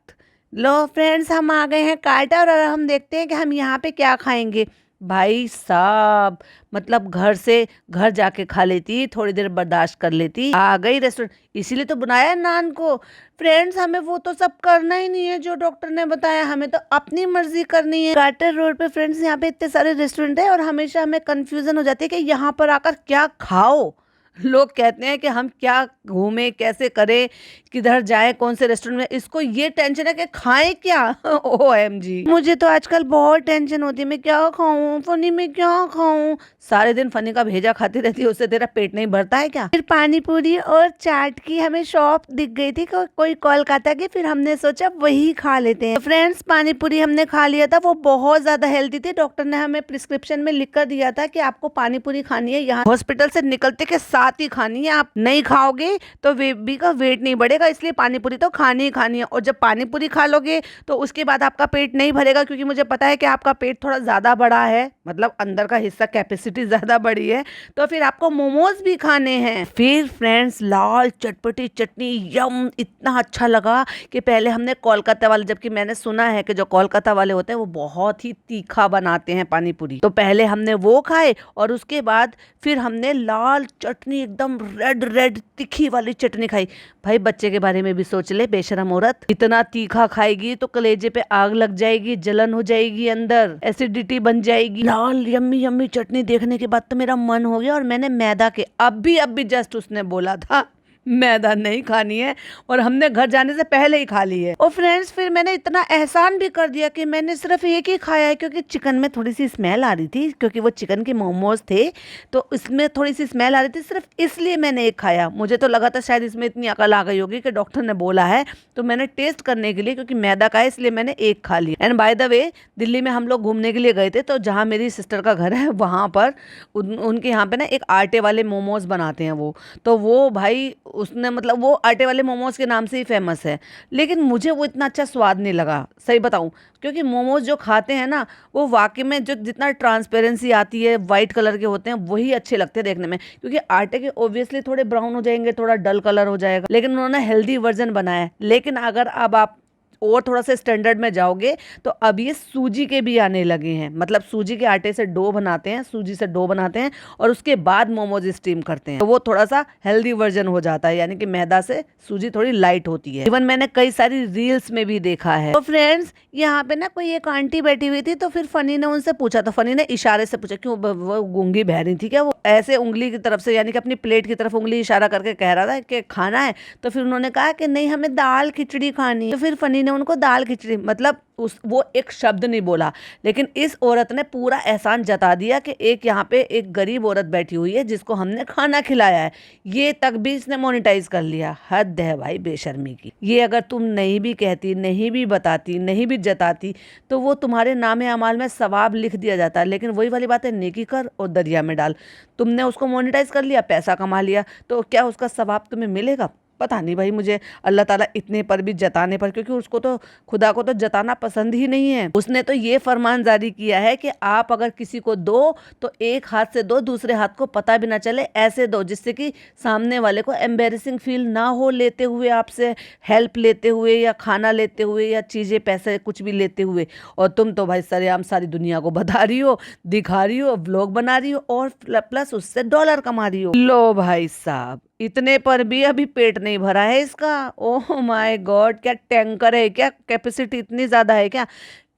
लो फ्रेंड्स हम आ गए हैं काटा, और हम देखते हैं कि हम यहाँ पे क्या खाएंगे। भाई साहब, मतलब घर जाके खा लेती, थोड़ी देर बर्दाश्त कर लेती, आ गई रेस्टोरेंट। इसीलिए तो बनाया नान को। फ्रेंड्स हमें वो तो सब करना ही नहीं है जो डॉक्टर ने बताया, हमें तो अपनी मर्जी करनी है। कार्टर रोड पे फ्रेंड्स यहाँ पे इतने सारे रेस्टोरेंट है और हमेशा हमें कंफ्यूजन हो जाती है कि यहाँ पर आकर क्या खाओ। लोग कहते हैं कि हम क्या घूमें, कैसे करें, किधर जाएँ, कौन से रेस्टोरेंट में, इसको ये टेंशन है कि खाएँ क्या? ओएमजी! मुझे तो आजकल बहुत टेंशन होती है, मैं क्या खाऊँ? फनी में क्या खाऊँ? सारे दिन फनी का भेजा खाती रहती है, उससे तेरा पेट नहीं भरता है क्या? फिर पानी पूरी और चाट की हमें शॉप दिख गई थी कोई कोलकाता की, फिर हमने सोचा वही खा लेते हैं। फ्रेंड्स, पानी पूरी हमने खा लिया था, वो बहुत ज्यादा हेल्दी थी। डॉक्टर ने हमें प्रिस्क्रिप्शन में लिख कर दिया था कि आपको पानी पूरी खानी है, यहाँ हॉस्पिटल से निकलते के साथ ही खानी है, आप नहीं खाओगे तो बेबी का वेट नहीं बढ़ेगा, इसलिए पानी पूरी तो खानी ही खानी है। और जब पानी पूरी खा लोगे तो उसके बाद आपका पेट नहीं भरेगा, क्योंकि मुझे पता है कि आपका पेट थोड़ा ज्यादा बड़ा है, मतलब अंदर का हिस्सा कैपेसिटी ज्यादा बड़ी है, तो फिर आपको मोमोज भी खाने हैं। फिर फ्रेंड्स, लाल चटपटी चटनी, यम, इतना अच्छा लगा कि पहले हमने कोलकाता वाले, जबकि मैंने सुना है कि जो कोलकाता वाले होते हैं वो बहुत ही तीखा बनाते हैं पानी पूरी, तो पहले हमने वो खाए और उसके बाद फिर हमने लाल चटनी, एकदम रेड रेड तीखी वाली चटनी खाई। भाई बच्चे के बारे में भी सोच ले, बेशरम औरत, इतना तीखा खाएगी तो कलेजे पे आग लग जाएगी, जलन हो जाएगी, अंदर एसिडिटी बन जाएगी। लाल यम्मी यम्मी चटनी देखने के बाद तो मेरा मन हो गया, और मैंने मैदा के अभी जस्ट उसने बोला था मैदा नहीं खानी है, और हमने घर जाने से पहले ही खा ली है। और फ्रेंड्स, फिर मैंने इतना एहसान भी कर दिया कि मैंने सिर्फ एक ही खाया है, क्योंकि चिकन में थोड़ी सी स्मेल आ रही थी, क्योंकि वो चिकन के मोमोज थे तो इसमें थोड़ी सी स्मेल आ रही थी, सिर्फ इसलिए मैंने एक खाया। मुझे तो लगा था शायद इसमें इतनी अकल आ गई होगी कि डॉक्टर ने बोला है, तो मैंने टेस्ट करने के लिए, क्योंकि मैदा का है इसलिए मैंने एक खा लिया। And by the way, Delhi में हम लोग घूमने के लिए गए थे, तो जहाँ मेरी सिस्टर का घर है वहाँ पर उनके यहाँ पे ना एक आटे वाले मोमोज बनाते हैं वो, तो वो भाई उसने, मतलब वो आटे वाले मोमोज के नाम से ही फेमस है, लेकिन मुझे वो इतना अच्छा स्वाद नहीं लगा, सही बताऊं, क्योंकि मोमोज जो खाते हैं ना वो वाकई में जो जितना ट्रांसपेरेंसी आती है, वाइट कलर के होते हैं, वही अच्छे लगते हैं देखने में, क्योंकि आटे के ऑब्वियसली थोड़े ब्राउन हो जाएंगे, थोड़ा डल कलर हो जाएगा, लेकिन उन्होंने हेल्दी वर्जन बनाया है। लेकिन अगर अब आप और थोड़ा सा स्टैंडर्ड में जाओगे तो अब ये सूजी के भी आने लगे हैं, मतलब सूजी के आटे से डो बनाते हैं, सूजी से डो बनाते हैं और उसके बाद मोमोज स्टीम करते हैं, तो वो थोड़ा सा हेल्दी वर्जन हो जाता है, यानी कि मैदा से सूजी थोड़ी लाइट होती है। इवन मैंने कई सारी रील्स में भी देखा है। तो फ्रेंड्स, यहाँ पे ना कोई एक आंटी बैठी हुई थी, तो फिर फनी ने उनसे पूछा, तो फनी ने इशारे से पूछा, क्यों वो गूंगी बहरी थी क्या, वो ऐसे उंगली की तरफ से, यानी कि अपनी प्लेट की तरफ उंगली इशारा करके कह रहा था कि खाना है, तो फिर उन्होंने कहा कि नहीं, हमें दाल खिचड़ी खानी है। तो फिर फनी ने उनको दाल खिचड़ी, मतलब वो एक शब्द नहीं बोला, लेकिन इस औरत ने पूरा एहसान जता दिया कि एक यहाँ पे एक गरीब औरत बैठी हुई है जिसको हमने खाना खिलाया है, ये तक भी इसने मोनेटाइज कर लिया। हद है भाई बेशर्मी की। ये अगर तुम नहीं भी कहती, नहीं भी बताती, नहीं भी जताती, तो वो तुम्हारे नामे अमाल में सवाब लिख दिया जाता है, लेकिन वही वाली बात है, नेकी कर और दरिया में डाल। तुमने उसको मोनेटाइज कर लिया, पैसा कमा लिया, तो क्या उसका सवाब तुम्हें मिलेगा? पता नहीं भाई, मुझे अल्लाह ताला इतने पर भी जताने पर, क्योंकि उसको तो खुदा को तो जताना पसंद ही नहीं है। उसने तो ये फरमान जारी किया है कि आप अगर किसी को दो तो एक हाथ से दो, दूसरे हाथ को पता भी ना चले, ऐसे दो जिससे कि सामने वाले को एम्बेरसिंग फील ना हो लेते हुए, आपसे हेल्प लेते हुए या खाना लेते हुए या चीज़ें पैसे कुछ भी लेते हुए। और तुम तो भाई सरेआम सारी दुनिया को बता रही हो, दिखा रही हो, व्लॉग बना रही हो और प्लस उससे डॉलर कमा रही हो। लो भाई साहब, इतने पर भी अभी पेट नहीं भरा है इसका। ओह माय गॉड, क्या टैंकर है क्या, कैपेसिटी इतनी ज़्यादा है क्या?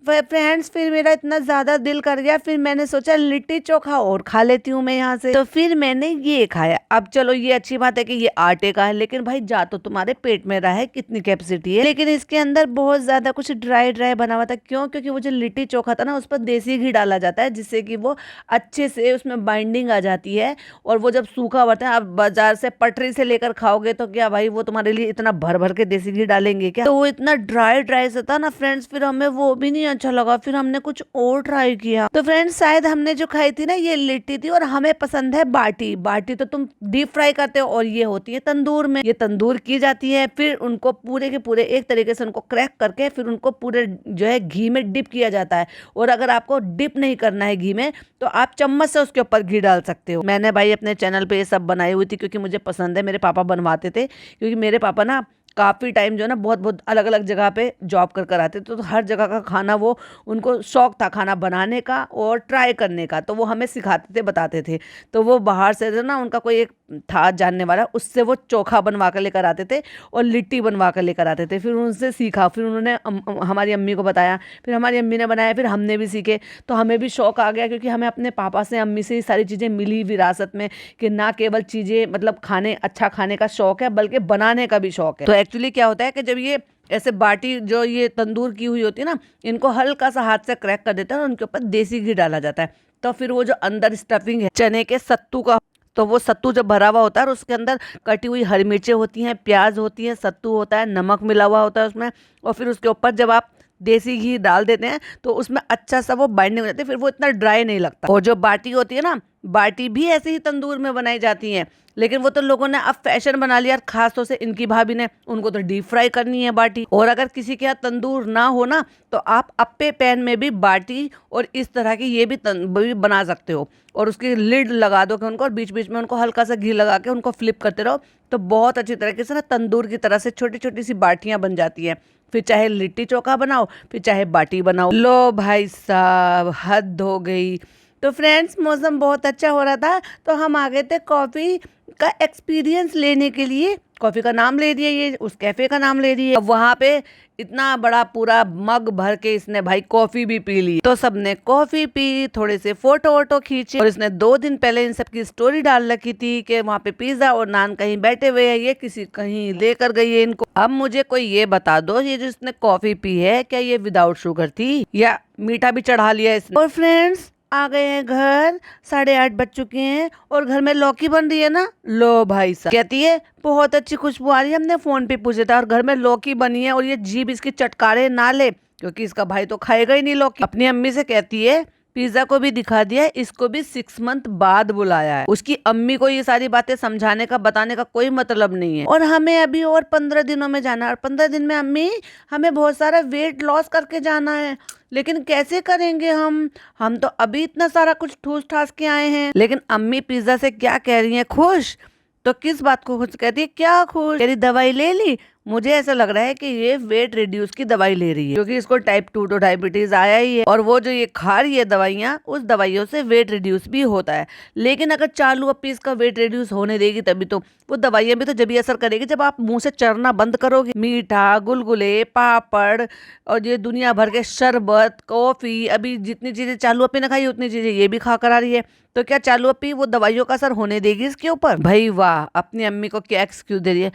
फ्रेंड्स, फिर मेरा इतना ज़्यादा दिल कर गया, फिर मैंने सोचा लिट्टी चोखा और खा लेती हूँ मैं यहाँ से, तो फिर मैंने ये खाया। अब चलो ये अच्छी बात है कि ये आटे का है, लेकिन भाई जा तो तुम्हारे पेट में रहा है, कितनी कैपेसिटी है, लेकिन इसके अंदर बहुत ज़्यादा कुछ ड्राई ड्राई बना हुआ था। क्यों? क्योंकि वो जो लिट्टी चोखा था ना, उस पर देसी घी डाला जाता है, जिससे कि वो अच्छे से उसमें बाइंडिंग आ जाती है, और वो जब सूखा होता है, आप बाजार से पटरी से लेकर खाओगे तो क्या भाई वो तुम्हारे लिए इतना भर भर के देसी घी डालेंगे क्या? तो वो इतना ड्राई ड्राई सा था ना फ्रेंड्स, फिर हमें वो भी नहीं अच्छा लगा, फिर हमने कुछ और ट्राई किया। तो फ्रेंड्स, शायद हमने जो खाई थी ना, ये लिट्टी थी, और हमें पसंद है बाटी। बाटी तो तुम डीप फ्राई करते हो, और ये होती है तंदूर में, ये तंदूर की जाती है, फिर उनको पूरे के पूरे एक तरीके से उनको क्रैक करके फिर उनको पूरे जो है घी में डिप किया जाता है। और अगर आपको डिप नहीं करना है घी में, तो आप चम्मच से उसके ऊपर घी डाल सकते हो। मैंने भाई अपने चैनल पे ये सब बनाई हुई थी, क्योंकि मुझे पसंद है, मेरे पापा बनवाते थे, क्योंकि मेरे पापा ना काफ़ी टाइम जो है ना बहुत बहुत अलग अलग जगह पे जॉब कर आते थे, तो हर जगह का खाना वो उनको शौक था खाना बनाने का और ट्राई करने का, तो वो हमें सिखाते थे, बताते थे। तो वो बाहर से जो ना उनका कोई एक था जानने वाला, उससे वो चोखा बनवा कर लेकर आते थे और लिट्टी बनवा कर लेकर आते थे। फिर उनसे सीखा, फिर उन्होंने हमारी अम्मी को बताया, फिर हमारी अम्मी ने बनाया, फिर हमने भी सीखे। तो हमें भी शौक आ गया, क्योंकि हमें अपने पापा से, अम्मी से ये सारी चीज़ें मिली विरासत में, कि ना केवल चीज़ें मतलब खाने, अच्छा खाने का शौक है, बल्कि बनाने का भी शौक है। तो एक्चुअली क्या होता है कि जब ये ऐसे बाटी जो ये तंदूर की हुई होती है ना, इनको हल्का सा हाथ से क्रैक कर देते हैं और उनके ऊपर देसी घी डाला जाता है। तो फिर वो जो अंदर स्टफिंग है चने के सत्तू का, तो वो सत्तू जब भरा हुआ होता है और उसके अंदर कटी हुई हरी मिर्चें होती हैं, प्याज होती है, सत्तू होता है, नमक मिला हुआ होता है उसमें, और फिर उसके ऊपर जब आप देसी घी डाल देते हैं तो उसमें अच्छा सा वो बाइंडिंग हो जाती है, फिर वो इतना ड्राई नहीं लगता। और जो बाटी होती है ना, बाटी भी ऐसे ही तंदूर में बनाई जाती है, लेकिन वो तो लोगों ने अब फैशन बना लिया, खास तौर से इनकी भाभी ने, उनको तो डीप फ्राई करनी है बाटी। और अगर किसी के यहाँ तंदूर ना हो ना, तो आप अप्पे पैन में भी बाटी और इस तरह की ये भी बना सकते हो, और उसकी लिड लगा दो कि उनको, और बीच बीच में उनको हल्का सा घी लगा के उनको फ्लिप करते रहो, तो बहुत अच्छी तरीके से ना तंदूर की तरह से छोटी छोटी सी बाटियां बन जाती हैं। फिर चाहे लिट्टी चोखा बनाओ, फिर चाहे बाटी बनाओ। लो भाई साहब, हद हो गई। तो फ्रेंड्स, मौसम बहुत अच्छा हो रहा था, तो हम आ गए थे कॉफ़ी का एक्सपीरियंस लेने के लिए। कॉफ़ी का नाम ले दिया, ये उस कैफ़े का नाम ले दिया। अब वहाँ पे इतना बड़ा पूरा मग भर के इसने भाई कॉफ़ी भी पी ली। तो सबने कॉफ़ी पी, थोड़े से फोटो वोटो खींचे, और इसने 2 दिन पहले इन सब की स्टोरी डाल रखी थी कि वहाँ पे पिज़्ज़ा और नान कहीं बैठे हुए हैं, ये किसी कहीं लेकर गई है इनको। अब मुझे कोई ये बता दो, ये जो इसने कॉफ़ी पी है, क्या ये विदाउट शुगर थी या मीठा भी चढ़ा लिया इसने? और फ्रेंड्स, आ गए हैं घर, 8:30 बज चुके हैं, और घर में लौकी बन रही है ना। लो भाई साहब, कहती है बहुत अच्छी खुशबू आ रही है, हमने फोन पे पूछा था, और घर में लौकी बनी है, और ये जीभ इसकी चटकारे ना ले, क्योंकि इसका भाई तो खाएगा ही नहीं लौकी। अपनी अम्मी से कहती है पिज्जा को भी दिखा दिया है, इसको भी 6 मंथ बाद बुलाया है। उसकी अम्मी को ये सारी बातें समझाने का, बताने का कोई मतलब नहीं है। और हमें अभी और 15 दिनों में जाना है, और 15 दिन में अम्मी हमें बहुत सारा वेट लॉस करके जाना है, लेकिन कैसे करेंगे हम तो अभी इतना सारा कुछ ठूस ठास के आए हैं। लेकिन अम्मी पिज्जा से क्या कह रही हैं, खुश? तो किस बात को खुश कहती है, क्या खुश? तेरी दवाई ले ली? मुझे ऐसा लग रहा है कि ये वेट रिड्यूस की दवाई ले रही है, क्योंकि इसको टाइप 2 तो डायबिटीज आया ही है, और वो जो ये खा रही है दवाइयाँ, उस दवाइयों से वेट रिड्यूस भी होता है। लेकिन अगर चालू अपी इसका वेट रिड्यूस होने देगी तभी तो, वो दवाइयाँ भी तो जब भी असर करेगी जब आप मुंह से चरना बंद करोगे। मीठा, गुलगुले, पापड़, और ये दुनिया भर के शरबत, कॉफी, अभी जितनी चीजें चालू अपी ने खाई उतनी चीजें ये भी खा कर आ रही है, तो क्या चालू अपी वो दवाइयों का असर होने देगी इसके ऊपर? भाई वाह, अपनी अम्मी को क्या एक्सक्यूज दे रही है।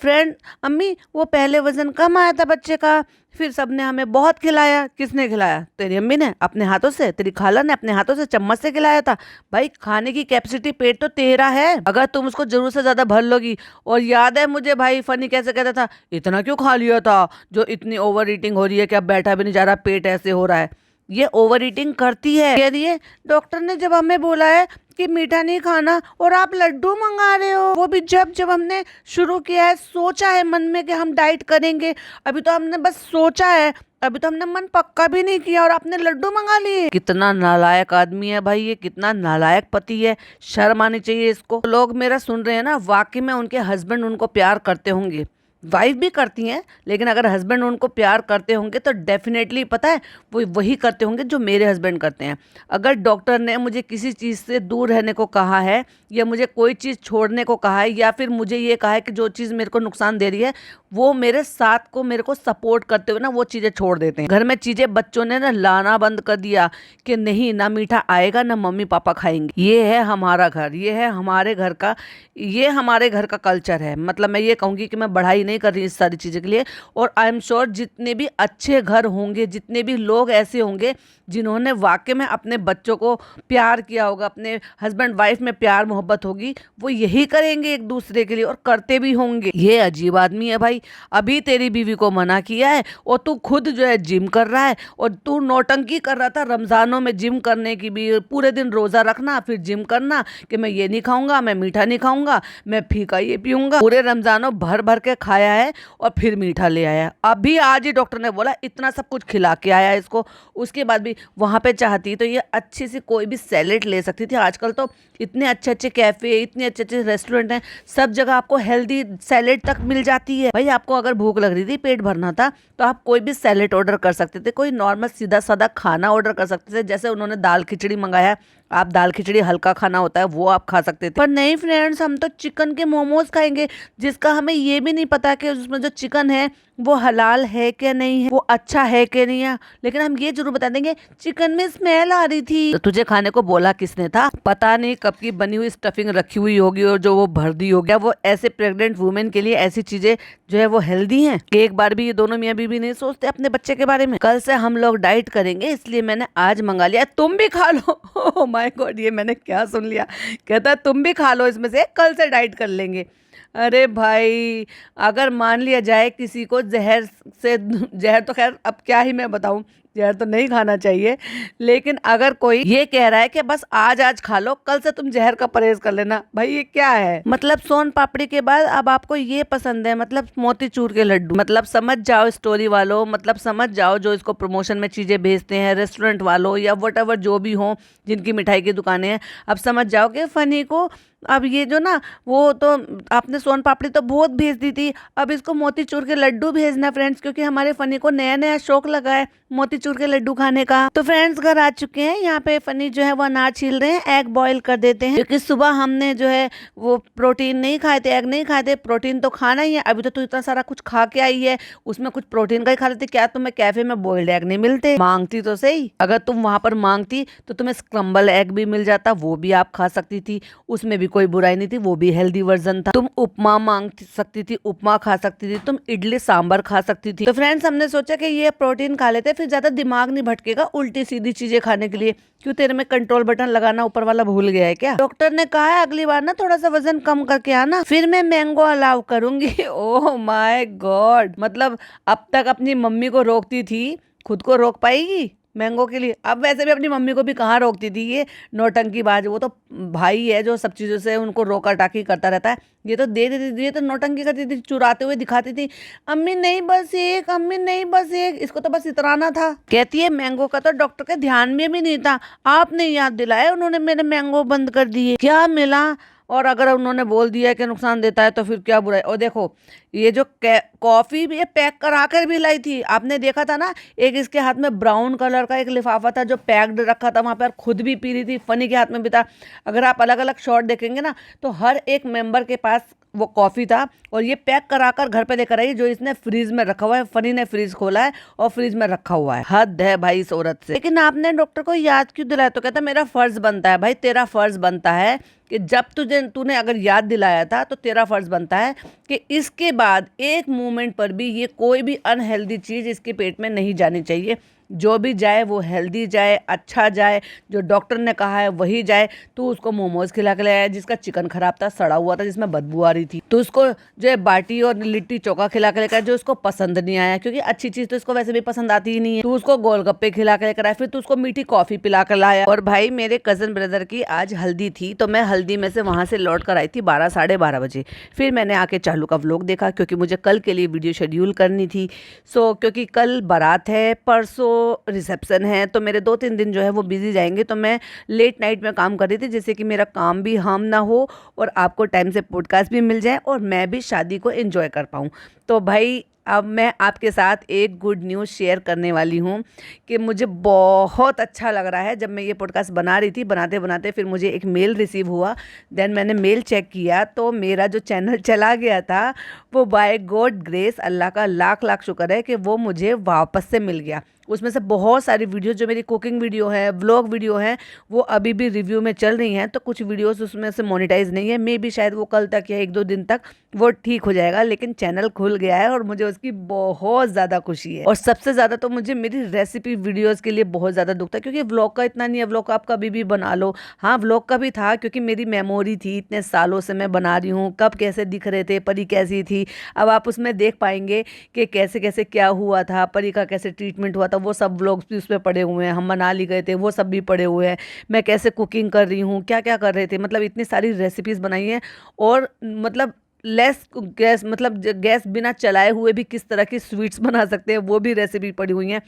फ्रेंड, अम्मी वो पहले वजन कम आया था बच्चे का, फिर सबने हमें बहुत खिलाया। किसने खिलाया? तेरी अम्मी ने अपने हाथों से, तेरी खाला ने अपने हाथों से चम्मच से खिलाया था। भाई खाने की कैपेसिटी पेट तो तेरा है, अगर तुम उसको जरूर से ज्यादा भर लोगी। और याद है मुझे भाई फनी कैसे कहता था, इतना क्यों खा लिया था, जो इतनी ओवर ईटिंग हो रही है, क्या बैठा भी नहीं जा रहा, पेट ऐसे हो रहा है। ये ओवर ईटिंग करती है। कह रही है डॉक्टर ने जब हमें बोला है कि मीठा नहीं खाना, और आप लड्डू मंगा रहे हो, वो भी जब जब हमने शुरू किया है, सोचा है मन में कि हम डाइट करेंगे, अभी तो हमने बस सोचा है, अभी तो हमने मन पक्का भी नहीं किया, और आपने लड्डू मंगा लिए। कितना नालायक आदमी है भाई ये, कितना नालायक पति है, शर्म आनी चाहिए इसको। लोग मेरा सुन रहे हैं ना, वाकई में उनके हस्बैंड उनको प्यार करते होंगे, वाइफ भी करती हैं, लेकिन अगर हस्बैंड उनको प्यार करते होंगे तो डेफिनेटली पता है वो वही करते होंगे जो मेरे हस्बैंड करते हैं। अगर डॉक्टर ने मुझे किसी चीज़ से दूर रहने को कहा है, या मुझे कोई चीज़ छोड़ने को कहा है, या फिर मुझे ये कहा है कि जो चीज़ मेरे को नुकसान दे रही है, वो मेरे साथ को, मेरे को सपोर्ट करते हुए ना वो चीज़ें छोड़ देते हैं। घर में चीज़ें बच्चों ने ना लाना बंद कर दिया कि नहीं, ना मीठा आएगा ना मम्मी पापा खाएंगे। ये है हमारा घर, ये है हमारे घर का, ये हमारे घर का कल्चर है। मतलब मैं ये कहूँगी कि मैं बढ़ाई नहीं कर रही इस सारी चीज़ों के लिए, और आई एम श्योर जितने भी अच्छे घर होंगे, जितने भी लोग ऐसे होंगे जिन्होंने वाकई में अपने बच्चों को प्यार किया होगा, अपने हस्बैंड वाइफ में प्यार मोहब्बत होगी, वो यही करेंगे एक दूसरे के लिए, और करते भी होंगे। ये अजीब आदमी है भाई, अभी तेरी बीवी को मना किया है और तू खुद जो है जिम कर रहा है, और तू नौटंकी कर रहा था रमजानों में जिम करने की भी, पूरे दिन रोजा रखना फिर जिम करना कि मैं ये नहीं खाऊंगा, मैं मीठा नहीं खाऊंगा, मैं फीका ये पीऊंगा। पूरे रमजानों भर भर के खाया है और फिर मीठा ले आया। अभी आज ही डॉक्टर ने बोला इतना सब कुछ खिला के आया इसको, उसके बाद भी वहां पे चाहती तो ये अच्छी सी कोई भी सैलेड ले सकती थी। आजकल तो इतने अच्छे अच्छे कैफे, इतने अच्छे अच्छे रेस्टोरेंट हैं, सब जगह आपको हेल्दी सैलेड तक मिल जाती है। भाई आपको अगर भूख लग रही थी, पेट भरना था, तो आप कोई भी सैलेड ऑर्डर कर सकते थे, कोई नॉर्मल सीधा साधा खाना ऑर्डर कर सकते थे। जैसे उन्होंने दाल खिचड़ी मंगाया, आप दाल खिचड़ी हल्का खाना होता है वो आप खा सकते थे, पर नहीं फ्रेंड्स, हम तो चिकन के मोमोज खाएंगे, जिसका हमें ये भी नहीं पता कि उसमें जो चिकन है वो हलाल है क्या नहीं है, वो अच्छा है क्या नहीं है। लेकिन हम ये जरूर बता देंगे चिकन में स्मेल आ रही थी। तो तुझे खाने को बोला किसने था? पता नहीं कब की बनी हुई स्टफिंग रखी हुई होगी और जो वो भर दी होगी। वो ऐसे प्रेग्नेंट वुमेन के लिए ऐसी चीजें जो है वो हेल्दी हैं कि एक बार भी ये दोनों मियाँ बीवी नहीं सोचते अपने बच्चे के बारे में। कल से हम लोग डाइट करेंगे, इसलिए मैंने आज मंगा लिया, तुम भी खा लो। ओह माय गॉड, ये मैंने क्या सुन लिया, कहता तुम भी खा लो इसमें से, कल से डाइट कर लेंगे। अरे भाई, अगर मान लिया जाए किसी को जहर से, जहर तो खैर अब क्या ही मैं बताऊं, जहर तो नहीं खाना चाहिए, लेकिन अगर कोई ये कह रहा है कि बस आज आज खा लो, कल से तुम जहर का परहेज कर लेना, भाई ये क्या है? मतलब सोन पापड़ी के बाद अब आपको ये पसंद है, मतलब मोतीचूर के लड्डू। मतलब समझ जाओ स्टोरी वालों, मतलब समझ जाओ जो इसको प्रमोशन में चीजें भेजते हैं, रेस्टोरेंट वालों या वट जो भी हो जिनकी मिठाई की दुकानें हैं, अब समझ जाओ कि फनी को अब ये जो ना, वो तो आपने सोन पापड़ी तो बहुत भेज दी थी, अब इसको मोतीचूर के लड्डू भेजना फ्रेंड्स, क्योंकि हमारे फनी को नया नया शौक लगा है मोतीचूर के लड्डू खाने का। तो फ्रेंड्स घर आ चुके हैं, यहाँ पे फनी जो है वो अनाज छील रहे हैं, एग बॉईल कर देते हैं, क्योंकि सुबह हमने जो है वो प्रोटीन नहीं खाए थे, एग नहीं खाए थे, प्रोटीन तो खाना ही है। अभी तो तू इतना सारा कुछ खा के आई है, उसमें कुछ प्रोटीन का ही खा लेते, क्या तुम्हें कैफे में बॉइल्ड एग नहीं मिलते? मांगती तो सही, अगर तुम वहां पर मांगती तो तुम्हें स्क्रम्बल एग भी मिल जाता, वो भी आप खा सकती थी, उसमें भी कोई बुराई नहीं थी, वो भी हेल्दी वर्जन था। तुम उपमा मांग सकती थी, उपमा खा सकती थी, तुम इडली सांबर खा सकती थी। तो फ्रेंड्स हमने सोचा कि ये प्रोटीन खा लेते, फिर ज्यादा दिमाग नहीं भटकेगा उल्टी सीधी चीजें खाने के लिए। क्यों तेरे में कंट्रोल बटन लगाना ऊपर वाला भूल गया है क्या? डॉक्टर ने कहा है अगली बार ना थोड़ा सा वजन कम करके आना, फिर मैं मैंगो अलाउ करूंगी। ओह माय गॉड, मतलब अब तक अपनी मम्मी को रोकती थी, खुद को रोक पाएगी मैंगो के लिए? अब वैसे भी अपनी मम्मी को भी कहाँ रोकती थी ये नौटंकीबाज, वो तो भाई है जो सब चीज़ों से उनको रोका टाकी करता रहता है। ये तो दे देती थी, ये तो नौटंकी करती थी, चुराते हुए दिखाती थी, अम्मी नहीं बस एक, अम्मी नहीं बस एक, इसको तो बस इतराना था। कहती है मैंगो का तो डॉक्टर के ध्यान में भी नहीं था, आपने याद दिलाया, उन्होंने मेरे मैंगो बंद कर दिए, क्या मिला? और अगर उन्होंने बोल दिया कि नुकसान देता है तो फिर क्या बुराई? और देखो ये जो कॉफी भी पैक करा कर भी लाई थी, आपने देखा था ना, एक इसके हाथ में ब्राउन कलर का एक लिफाफा था जो पैक्ड रखा था वहां पर, खुद भी पी रही थी, फनी के हाथ में भी था। अगर आप अलग अलग शॉट देखेंगे ना तो हर एक मेंबर के पास वो कॉफी था, और ये पैक करा कर घर पे लेकर आई, जो इसने फ्रीज में रखा हुआ है। फनी ने फ्रीज खोला है और फ्रीज में रखा हुआ है, हद है भाई इस औरत से। लेकिन आपने डॉक्टर को याद क्यों दिलाया? तो कहता मेरा फर्ज बनता है। भाई तेरा फर्ज बनता है कि जब तूने अगर याद दिलाया था तो तेरा फर्ज बनता है कि इसके बाद एक मोमेंट पर भी ये कोई भी अनहेल्दी चीज इसके पेट में नहीं जानी चाहिए। जो भी जाए वो हेल्दी जाए, अच्छा जाए, जो डॉक्टर ने कहा है वही जाए। तू उसको मोमोज खिला के लाया जिसका चिकन खराब था, सड़ा हुआ था, जिसमें बदबू आ रही थी। तो उसको जो है बाटी और लिट्टी चोखा खिला के लेकर, जो उसको पसंद नहीं आया, क्योंकि अच्छी चीज तो इसको वैसे भी पसंद आती ही नहीं है। तू उसको गोलगप्पे खिला के लेकर आया, फिर तू उसको मीठी कॉफी पिला कर लाया। और भाई मेरे कजन ब्रदर की आज हल्दी थी, तो मैं हल्दी में से वहां से लौट कर आई थी 12 साढ़े 12 बजे। फिर मैंने आके चालू का व्लॉग देखा, क्योंकि मुझे कल के लिए वीडियो शेड्यूल करनी थी। क्योंकि कल बारात है, परसों रिसेप्शन है, तो मेरे 2-3 दिन जो है वो बिजी जाएंगे। तो मैं लेट नाइट में काम कर रही थी, जिससे कि मेरा काम भी हार्म ना हो और आपको टाइम से पॉडकास्ट भी मिल जाए और मैं भी शादी को एंजॉय कर पाऊँ। तो भाई अब मैं आपके साथ एक गुड न्यूज़ शेयर करने वाली हूँ कि मुझे बहुत अच्छा लग रहा है। जब मैं ये पॉडकास्ट बना रही थी, बनाते बनाते फिर मुझे एक मेल रिसीव हुआ। देन मैंने मेल चेक किया तो मेरा जो चैनल चला गया था वो बाय गॉड ग्रेस, अल्लाह का लाख लाख शुक्र है कि वो मुझे वापस से मिल गया। उसमें से बहुत सारी वीडियो जो मेरी कुकिंग वीडियो है, व्लॉग वीडियो है, वो अभी भी रिव्यू में चल रही हैं। तो कुछ वीडियोस उसमें से मोनेटाइज नहीं है, मे भी शायद वो कल तक या 1-2 दिन तक वो ठीक हो जाएगा। लेकिन चैनल खुल गया है और मुझे उसकी बहुत ज़्यादा खुशी है। और सबसे ज़्यादा तो मुझे मेरी रेसिपी वीडियोज़ के लिए बहुत ज़्यादा दुख था, क्योंकि व्लॉग का इतना नहीं है, व्लॉग आप कभी भी बना लो। हाँ व्लॉग का भी था, क्योंकि मेरी मेमोरी थी, इतने सालों से मैं बना रही हूँ, कब कैसे दिख रहे थे, परी कैसी थी। अब आप उसमें देख पाएंगे कि कैसे कैसे क्या हुआ था, परी का कैसे ट्रीटमेंट हुआ था, वो सब व्लॉग्स भी उस पर पड़े हुए हैं। हम मनाली गए थे, वो सब भी पड़े हुए हैं। मैं कैसे कुकिंग कर रही हूँ, क्या क्या कर रहे थे, मतलब इतनी सारी रेसिपीज़ बनाई हैं। और मतलब लेस गैस मतलब गैस बिना चलाए हुए भी किस तरह की स्वीट्स बना सकते हैं, वो भी रेसिपी पड़ी हुई हैं।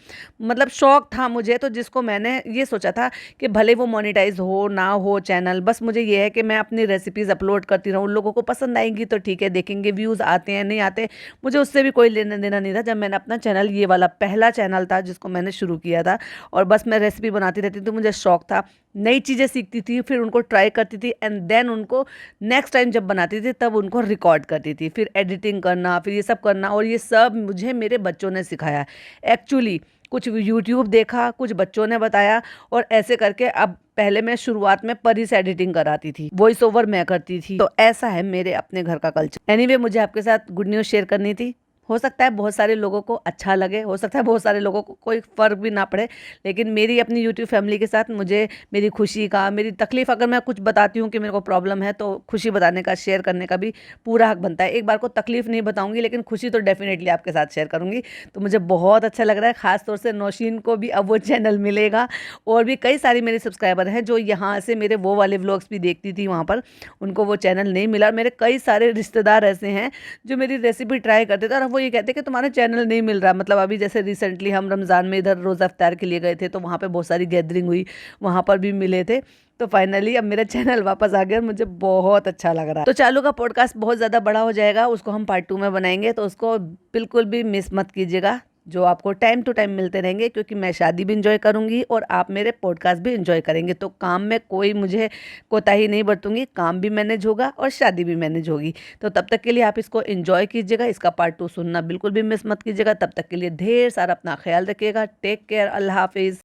मतलब शौक था मुझे, तो जिसको मैंने ये सोचा था कि भले वो मोनेटाइज हो ना हो चैनल, बस मुझे ये है कि मैं अपनी रेसिपीज़ अपलोड करती रहूँ। लोगों को पसंद आएंगी तो ठीक है, देखेंगे, व्यूज़ आते हैं नहीं आते, मुझे उससे भी कोई लेना देना नहीं था। जब मैंने अपना चैनल, ये वाला पहला चैनल था जिसको मैंने शुरू किया था, और बस मैं रेसिपी बनाती रहती थी, तो मुझे शौक था, नई चीज़ें सीखती थी, फिर उनको ट्राई करती थी, एंड देन उनको नेक्स्ट टाइम जब बनाती थी तब उनको रिकॉर्ड करती थी, फिर एडिटिंग करना, फिर ये सब करना, और ये सब मुझे मेरे बच्चों ने सिखाया एक्चुअली। कुछ यूट्यूब देखा, कुछ बच्चों ने बताया, और ऐसे करके अब पहले मैं शुरुआत में परी से एडिटिंग कराती थी, वॉइस ओवर मैं करती थी। तो ऐसा है मेरे अपने घर का कल्चर। एनीवे, मुझे आपके साथ गुड न्यूज़ शेयर करनी थी। हो सकता है बहुत सारे लोगों को अच्छा लगे, हो सकता है बहुत सारे लोगों को कोई फ़र्क भी ना पड़े, लेकिन मेरी अपनी यूट्यूब फैमिली के साथ मुझे मेरी खुशी का, मेरी तकलीफ़, अगर मैं कुछ बताती हूँ कि मेरे को प्रॉब्लम है, तो खुशी बताने का, शेयर करने का भी पूरा हक बनता है। एक बार को तकलीफ़ नहीं बताऊँगी, लेकिन खुशी तो डेफ़िनेटली आपके साथ शेयर करूँगी। तो मुझे बहुत अच्छा लग रहा है, ख़ास तौर से नौशीन को भी अब वो चैनल मिलेगा, और भी कई सारी मेरे सब्सक्राइबर हैं जो यहाँ से मेरे वो वाले व्लॉग्स भी देखती थी वहाँ पर, उनको वो चैनल नहीं मिला। मेरे कई सारे रिश्तेदार ऐसे हैं जो मेरी रेसिपी ट्राई करते थे, और वो ये कहते कि तुम्हारा चैनल नहीं मिल रहा। मतलब अभी जैसे रिसेंटली हम रमज़ान में इधर रोज़ा इफ्तार के लिए गए थे, तो वहाँ पे बहुत सारी गैदरिंग हुई, वहाँ पर भी मिले थे। तो फाइनली अब मेरा चैनल वापस आ गया और मुझे बहुत अच्छा लग रहा है। तो चालू का पॉडकास्ट बहुत ज़्यादा बड़ा हो जाएगा, उसको हम पार्ट 2 में बनाएंगे, तो उसको बिल्कुल भी मिस मत कीजिएगा, जो आपको टाइम टू टाइम मिलते रहेंगे, क्योंकि मैं शादी भी इंजॉय करूंगी और आप मेरे पॉडकास्ट भी इंजॉय करेंगे। तो काम में कोई मुझे कोताही नहीं बरतूंगी, काम भी मैनेज होगा और शादी भी मैनेज होगी। तो तब तक के लिए आप इसको एंजॉय कीजिएगा, इसका पार्ट 2 सुनना बिल्कुल भी मिस मत कीजिएगा। तब तक के लिए ढेर सारा अपना ख्याल रखिएगा। टेक केयर, अल्लाह हाफिज़।